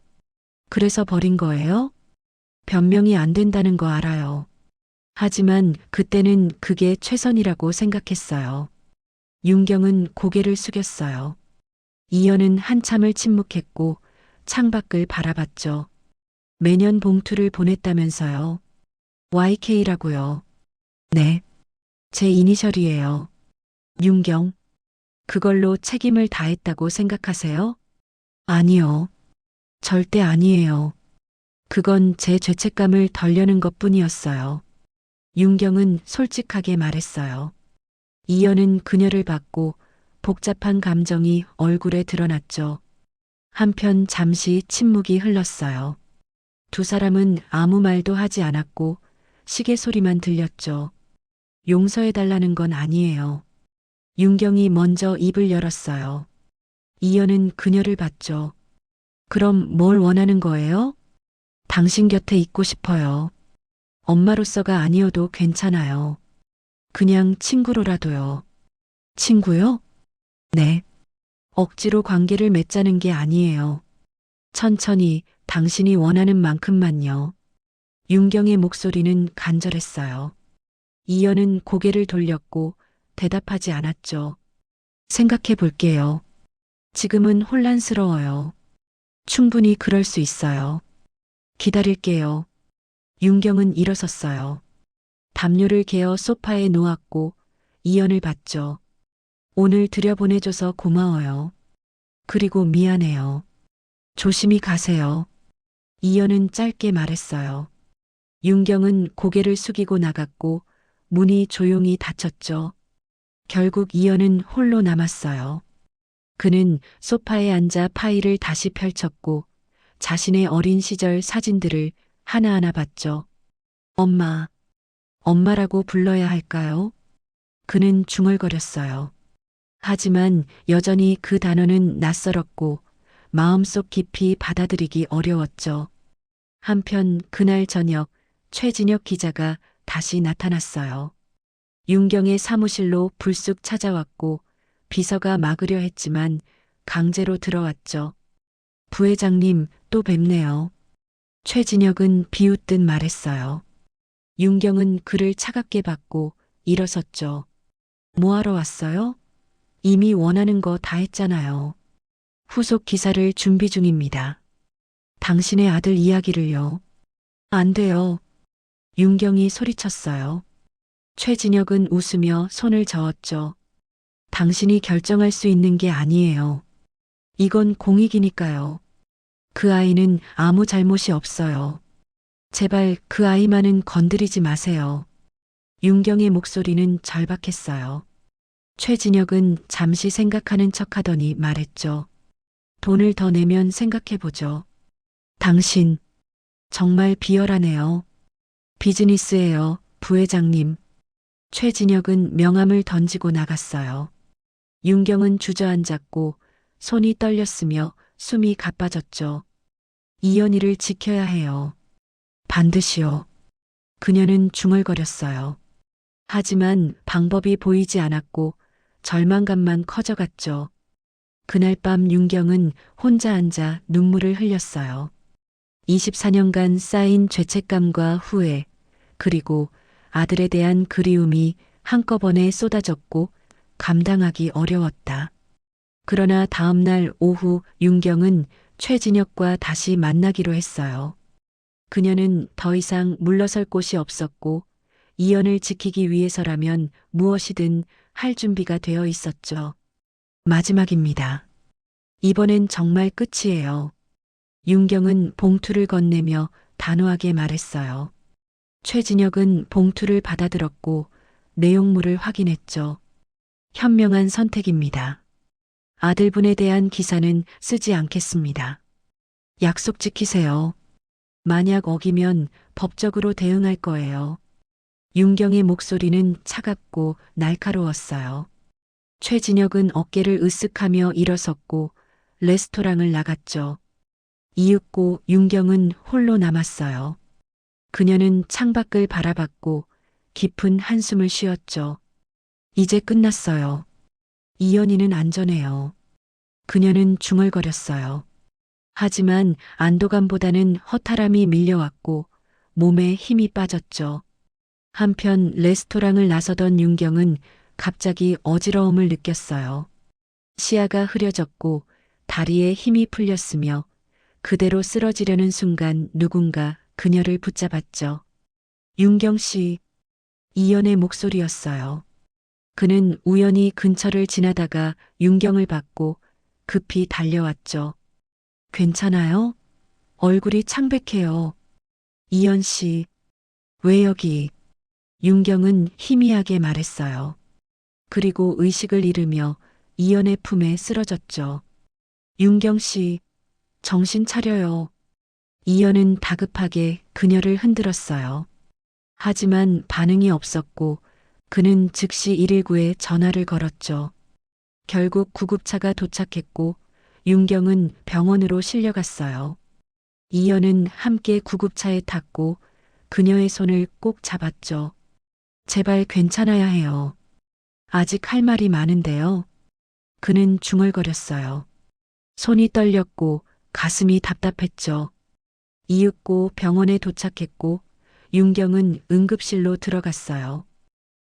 그래서 버린 거예요? 변명이 안 된다는 거 알아요. 하지만 그때는 그게 최선이라고 생각했어요. 윤경은 고개를 숙였어요. 이연은 한참을 침묵했고 창밖을 바라봤죠. 매년 봉투를 보냈다면서요. YK라고요. 네, 제 이니셜이에요. 윤경. 그걸로 책임을 다했다고 생각하세요? 아니요. 절대 아니에요. 그건 제 죄책감을 덜려는 것뿐이었어요. 윤경은 솔직하게 말했어요. 이연은 그녀를 봤고 복잡한 감정이 얼굴에 드러났죠. 한편 잠시 침묵이 흘렀어요. 두 사람은 아무 말도 하지 않았고 시계 소리만 들렸죠. 용서해달라는 건 아니에요. 윤경이 먼저 입을 열었어요. 이연은 그녀를 봤죠. 그럼 뭘 원하는 거예요? 당신 곁에 있고 싶어요. 엄마로서가 아니어도 괜찮아요. 그냥 친구로라도요. 친구요? 네. 억지로 관계를 맺자는 게 아니에요. 천천히 당신이 원하는 만큼만요. 윤경의 목소리는 간절했어요. 이연은 고개를 돌렸고 대답하지 않았죠. 생각해 볼게요. 지금은 혼란스러워요. 충분히 그럴 수 있어요. 기다릴게요. 윤경은 일어섰어요. 담요를 개어 소파에 놓았고 이연을 봤죠. 오늘 들여보내줘서 고마워요. 그리고 미안해요. 조심히 가세요. 이연은 짧게 말했어요. 윤경은 고개를 숙이고 나갔고 문이 조용히 닫혔죠. 결국 이연은 홀로 남았어요. 그는 소파에 앉아 파일을 다시 펼쳤고 자신의 어린 시절 사진들을 하나하나 봤죠. 엄마, 엄마라고 불러야 할까요? 그는 중얼거렸어요. 하지만 여전히 그 단어는 낯설었고 마음속 깊이 받아들이기 어려웠죠. 한편 그날 저녁 최진혁 기자가 다시 나타났어요. 윤경의 사무실로 불쑥 찾아왔고 비서가 막으려 했지만 강제로 들어왔죠. 부회장님 또 뵙네요. 최진혁은 비웃듯 말했어요. 윤경은 그를 차갑게 받고 일어섰죠. 뭐하러 왔어요? 이미 원하는 거 다 했잖아요. 후속 기사를 준비 중입니다. 당신의 아들 이야기를요. 안 돼요. 윤경이 소리쳤어요. 최진혁은 웃으며 손을 저었죠. 당신이 결정할 수 있는 게 아니에요. 이건 공익이니까요. 그 아이는 아무 잘못이 없어요. 제발 그 아이만은 건드리지 마세요. 윤경의 목소리는 절박했어요. 최진혁은 잠시 생각하는 척하더니 말했죠. 돈을 더 내면 생각해보죠. 당신, 정말 비열하네요. 비즈니스예요, 부회장님. 최진혁은 명함을 던지고 나갔어요. 윤경은 주저앉았고 손이 떨렸으며 숨이 가빠졌죠. 이연희를 지켜야 해요. 반드시요. 그녀는 중얼거렸어요. 하지만 방법이 보이지 않았고 절망감만 커져갔죠. 그날 밤 윤경은 혼자 앉아 눈물을 흘렸어요. 24년간 쌓인 죄책감과 후회, 그리고 아들에 대한 그리움이 한꺼번에 쏟아졌고 감당하기 어려웠다. 그러나 다음 날 오후 윤경은 최진혁과 다시 만나기로 했어요. 그녀는 더 이상 물러설 곳이 없었고 이연을 지키기 위해서라면 무엇이든 할 준비가 되어 있었죠. 마지막입니다. 이번엔 정말 끝이에요. 윤경은 봉투를 건네며 단호하게 말했어요. 최진혁은 봉투를 받아들었고 내용물을 확인했죠. 현명한 선택입니다. 아들분에 대한 기사는 쓰지 않겠습니다. 약속 지키세요. 만약 어기면 법적으로 대응할 거예요. 윤경의 목소리는 차갑고 날카로웠어요. 최진혁은 어깨를 으쓱하며 일어섰고 레스토랑을 나갔죠. 이윽고 윤경은 홀로 남았어요. 그녀는 창밖을 바라봤고 깊은 한숨을 쉬었죠. 이제 끝났어요. 이연희는 안전해요. 그녀는 중얼거렸어요. 하지만 안도감보다는 허탈함이 밀려왔고 몸에 힘이 빠졌죠. 한편 레스토랑을 나서던 윤경은 갑자기 어지러움을 느꼈어요. 시야가 흐려졌고 다리에 힘이 풀렸으며 그대로 쓰러지려는 순간 누군가 그녀를 붙잡았죠. 윤경 씨, 이연의 목소리였어요. 그는 우연히 근처를 지나다가 윤경을 받고 급히 달려왔죠. 괜찮아요? 얼굴이 창백해요. 이연 씨, 왜 여기? 윤경은 희미하게 말했어요. 그리고 의식을 잃으며 이연의 품에 쓰러졌죠. 윤경 씨, 정신 차려요. 이연은 다급하게 그녀를 흔들었어요. 하지만 반응이 없었고 그는 즉시 119에 전화를 걸었죠. 결국 구급차가 도착했고 윤경은 병원으로 실려갔어요. 이연은 함께 구급차에 탔고 그녀의 손을 꼭 잡았죠. 제발 괜찮아야 해요. 아직 할 말이 많은데요. 그는 중얼거렸어요. 손이 떨렸고 가슴이 답답했죠. 이윽고 병원에 도착했고 윤경은 응급실로 들어갔어요.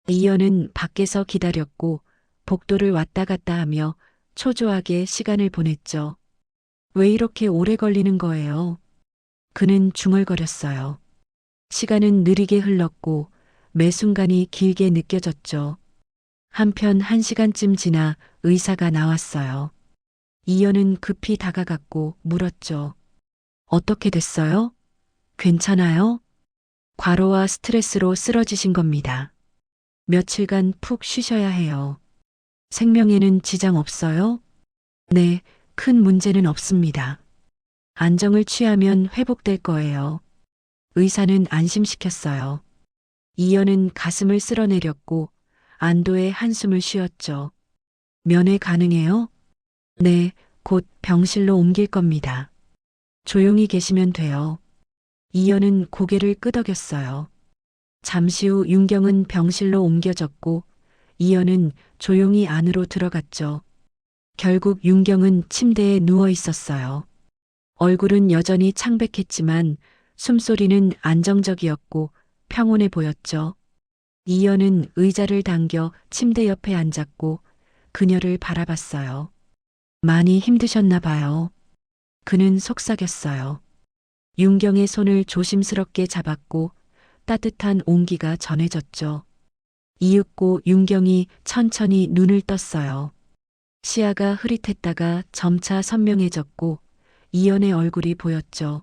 이연은 밖에서 기다렸고 복도를 왔다 갔다 하며 초조하게 시간을 보냈죠. 왜 이렇게 오래 걸리는 거예요? 그는 중얼거렸어요. 시간은 느리게 흘렀고 매 순간이 길게 느껴졌죠. 한편 1시간쯤 지나 의사가 나왔어요. 이연은 급히 다가갔고 물었죠. 어떻게 됐어요? 괜찮아요? 과로와 스트레스로 쓰러지신 겁니다. 며칠간 푹 쉬셔야 해요. 생명에는 지장 없어요? 네, 큰 문제는 없습니다. 안정을 취하면 회복될 거예요. 의사는 안심시켰어요. 이연은 가슴을 쓸어내렸고 안도의 한숨을 쉬었죠. 면회 가능해요? 네, 곧 병실로 옮길 겁니다. 조용히 계시면 돼요. 이연은 고개를 끄덕였어요. 잠시 후 윤경은 병실로 옮겨졌고 이연은 조용히 안으로 들어갔죠. 결국 윤경은 침대에 누워 있었어요. 얼굴은 여전히 창백했지만 숨소리는 안정적이었고 평온해 보였죠. 이연은 의자를 당겨 침대 옆에 앉았고 그녀를 바라봤어요. 많이 힘드셨나 봐요. 그는 속삭였어요. 윤경의 손을 조심스럽게 잡았고 따뜻한 온기가 전해졌죠. 이윽고 윤경이 천천히 눈을 떴어요. 시야가 흐릿했다가 점차 선명해졌고 이연의 얼굴이 보였죠.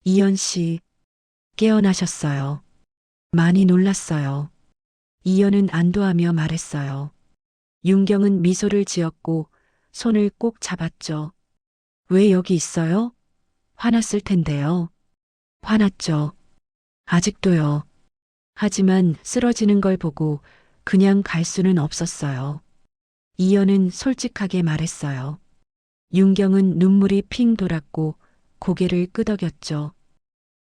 이연 씨, 깨어나셨어요. 많이 놀랐어요. 이연은 안도하며 말했어요. 윤경은 미소를 지었고 손을 꼭 잡았죠. 왜 여기 있어요? 화났을 텐데요. 화났죠. 아직도요. 하지만 쓰러지는 걸 보고 그냥 갈 수는 없었어요. 이연은 솔직하게 말했어요. 윤경은 눈물이 핑 돌았고 고개를 끄덕였죠.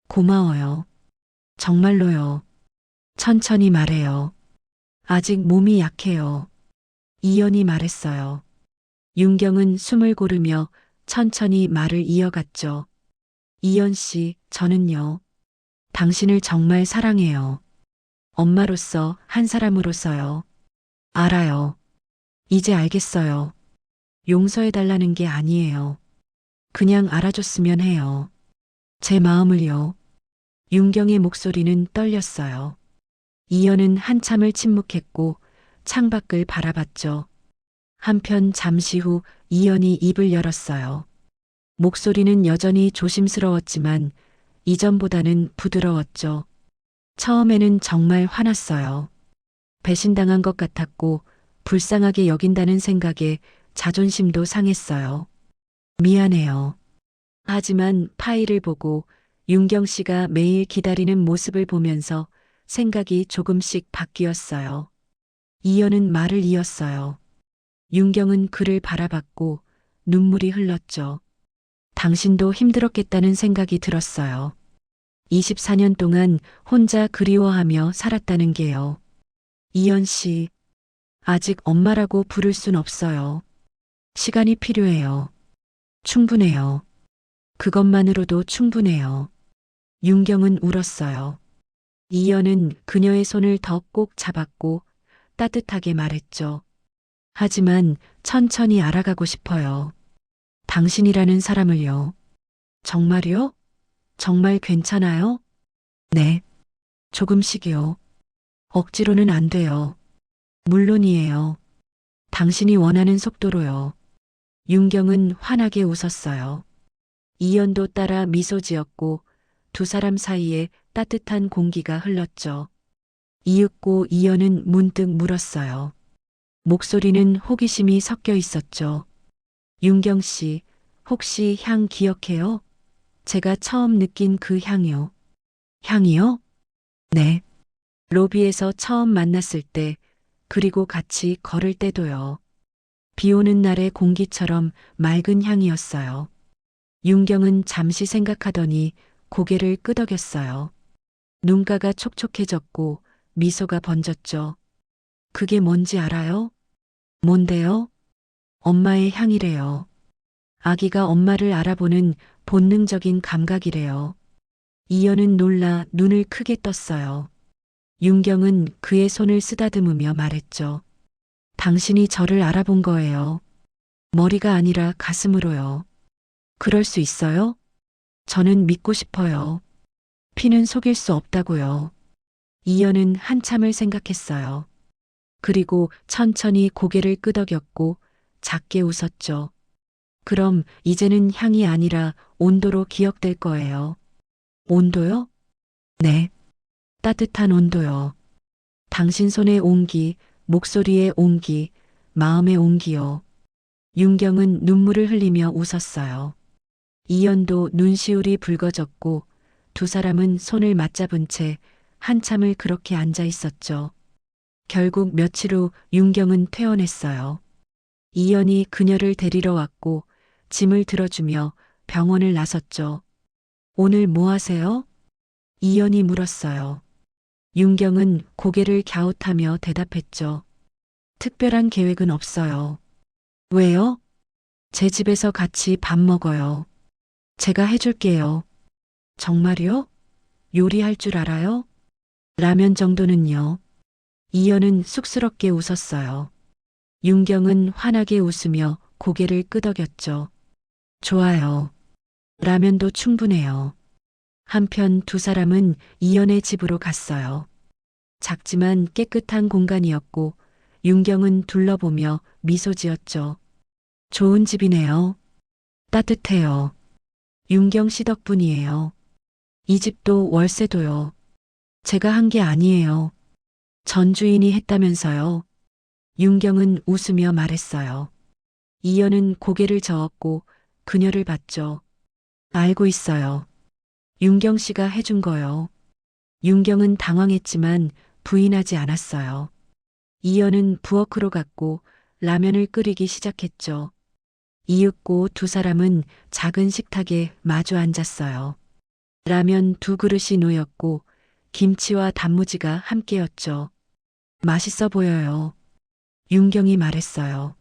고마워요. 정말로요. 천천히 말해요. 아직 몸이 약해요. 이연이 말했어요. 윤경은 숨을 고르며 천천히 말을 이어갔죠. 이연 씨, 저는요. 당신을 정말 사랑해요. 엄마로서 한 사람으로서요. 알아요. 이제 알겠어요. 용서해달라는 게 아니에요. 그냥 알아줬으면 해요. 제 마음을요. 윤경의 목소리는 떨렸어요. 이연은 한참을 침묵했고 창밖을 바라봤죠. 한편 잠시 후 이연이 입을 열었어요. 목소리는 여전히 조심스러웠지만 이전보다는 부드러웠죠. 처음에는 정말 화났어요. 배신당한 것 같았고 불쌍하게 여긴다는 생각에 자존심도 상했어요. 미안해요. 하지만 파일을 보고 윤경 씨가 매일 기다리는 모습을 보면서 생각이 조금씩 바뀌었어요. 이연은 말을 이었어요. 윤경은 그를 바라봤고 눈물이 흘렀죠. 당신도 힘들었겠다는 생각이 들었어요. 24년 동안 혼자 그리워하며 살았다는 게요. 이연 씨, 아직 엄마라고 부를 순 없어요. 시간이 필요해요. 충분해요. 그것만으로도 충분해요. 윤경은 울었어요. 이연은 그녀의 손을 더 꼭 잡았고 따뜻하게 말했죠. 하지만 천천히 알아가고 싶어요. 당신이라는 사람을요. 정말요? 정말 괜찮아요? 네. 조금씩이요. 억지로는 안 돼요. 물론이에요. 당신이 원하는 속도로요. 윤경은 환하게 웃었어요. 이연도 따라 미소 지었고 두 사람 사이에 따뜻한 공기가 흘렀죠. 이윽고 이연은 문득 물었어요. 목소리는 호기심이 섞여 있었죠. 윤경 씨, 혹시 향 기억해요? 제가 처음 느낀 그 향이요. 향이요? 네. 로비에서 처음 만났을 때, 그리고 같이 걸을 때도요. 비 오는 날의 공기처럼 맑은 향이었어요. 윤경은 잠시 생각하더니 고개를 끄덕였어요. 눈가가 촉촉해졌고 미소가 번졌죠. 그게 뭔지 알아요? 뭔데요? 엄마의 향이래요. 아기가 엄마를 알아보는 본능적인 감각이래요. 이연은 놀라 눈을 크게 떴어요. 윤경은 그의 손을 쓰다듬으며 말했죠. 당신이 저를 알아본 거예요. 머리가 아니라 가슴으로요. 그럴 수 있어요? 저는 믿고 싶어요. 피는 속일 수 없다고요. 이연은 한참을 생각했어요. 그리고 천천히 고개를 끄덕였고 작게 웃었죠. 그럼 이제는 향이 아니라 온도로 기억될 거예요. 온도요? 네. 따뜻한 온도요. 당신 손의 온기, 목소리의 온기, 마음의 온기요. 윤경은 눈물을 흘리며 웃었어요. 이연도 눈시울이 붉어졌고 두 사람은 손을 맞잡은 채 한참을 그렇게 앉아 있었죠. 결국 며칠 후 윤경은 퇴원했어요. 이연이 그녀를 데리러 왔고 짐을 들어주며 병원을 나섰죠. 오늘 뭐 하세요? 이연이 물었어요. 윤경은 고개를 갸웃하며 대답했죠. 특별한 계획은 없어요. 왜요? 제 집에서 같이 밥 먹어요. 제가 해줄게요. 정말요? 요리할 줄 알아요? 라면 정도는요. 이연은 쑥스럽게 웃었어요. 윤경은 환하게 웃으며 고개를 끄덕였죠. 좋아요. 라면도 충분해요. 한편 두 사람은 이연의 집으로 갔어요. 작지만 깨끗한 공간이었고 윤경은 둘러보며 미소 지었죠. 좋은 집이네요. 따뜻해요. 윤경 씨 덕분이에요. 이 집도 월세도요. 제가 한 게 아니에요. 전 주인이 했다면서요. 윤경은 웃으며 말했어요. 이연은 고개를 저었고 그녀를 봤죠. 알고 있어요. 윤경 씨가 해준 거요. 윤경은 당황했지만 부인하지 않았어요. 이연은 부엌으로 갔고 라면을 끓이기 시작했죠. 이윽고 두 사람은 작은 식탁에 마주 앉았어요. 라면 두 그릇이 놓였고 김치와 단무지가 함께였죠. 맛있어 보여요. 윤경이 말했어요.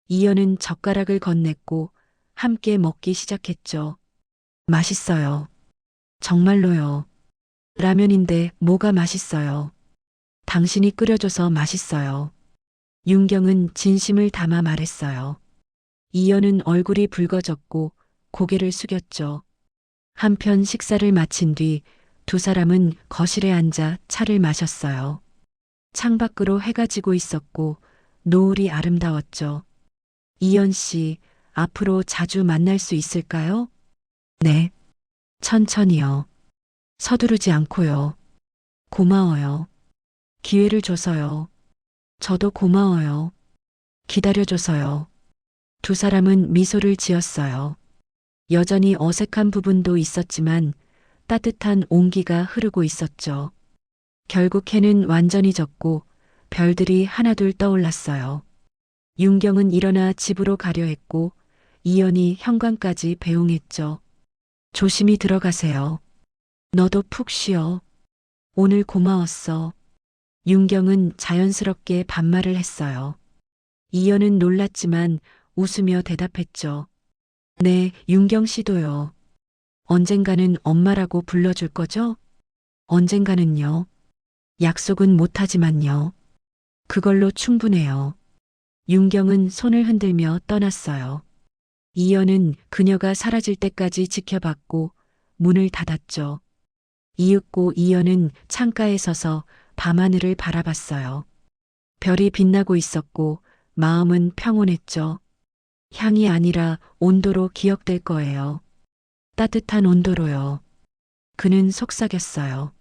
이연은 젓가락을 건넸고 함께 먹기 시작했죠. 맛있어요. 정말로요. 라면인데 뭐가 맛있어요. 당신이 끓여줘서 맛있어요. 윤경은 진심을 담아 말했어요. 이연은 얼굴이 붉어졌고 고개를 숙였죠. 한편 식사를 마친 뒤 두 사람은 거실에 앉아 차를 마셨어요. 창밖으로 해가 지고 있었고 노을이 아름다웠죠. 이연 씨, 앞으로 자주 만날 수 있을까요? 네. 천천히요. 서두르지 않고요. 고마워요. 기회를 줘서요. 저도 고마워요. 기다려줘서요. 두 사람은 미소를 지었어요. 여전히 어색한 부분도 있었지만 따뜻한 온기가 흐르고 있었죠. 결국 해는 완전히 졌고 별들이 하나둘 떠올랐어요. 윤경은 일어나 집으로 가려 했고 이연이 현관까지 배웅했죠. 조심히 들어가세요. 너도 푹 쉬어. 오늘 고마웠어. 윤경은 자연스럽게 반말을 했어요. 이연은 놀랐지만 웃으며 대답했죠. 네, 윤경 씨도요. 언젠가는 엄마라고 불러줄 거죠? 언젠가는요. 약속은 못하지만요. 그걸로 충분해요. 윤경은 손을 흔들며 떠났어요. 이연은 그녀가 사라질 때까지 지켜봤고 문을 닫았죠. 이윽고 이연은 창가에 서서 밤하늘을 바라봤어요. 별이 빛나고 있었고 마음은 평온했죠. 향이 아니라 온도로 기억될 거예요. 따뜻한 온도로요. 그는 속삭였어요.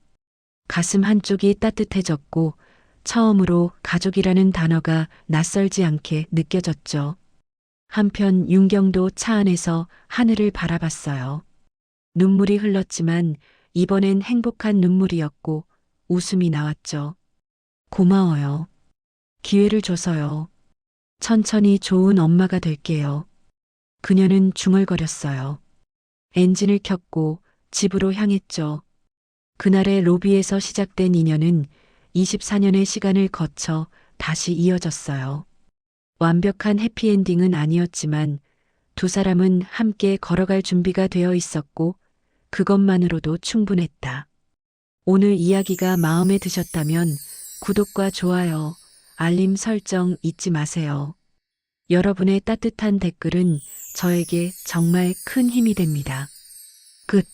가슴 한쪽이 따뜻해졌고 처음으로 가족이라는 단어가 낯설지 않게 느껴졌죠. 한편 윤경도 차 안에서 하늘을 바라봤어요. 눈물이 흘렀지만 이번엔 행복한 눈물이었고 웃음이 나왔죠. 고마워요. 기회를 줘서요. 천천히 좋은 엄마가 될게요. 그녀는 중얼거렸어요. 엔진을 켰고 집으로 향했죠. 그날의 로비에서 시작된 인연은 24년의 시간을 거쳐 다시 이어졌어요. 완벽한 해피엔딩은 아니었지만 두 사람은 함께 걸어갈 준비가 되어 있었고 그것만으로도 충분했다. 오늘 이야기가 마음에 드셨다면 구독과 좋아요, 알림 설정 잊지 마세요. 여러분의 따뜻한 댓글은 저에게 정말 큰 힘이 됩니다. 끝.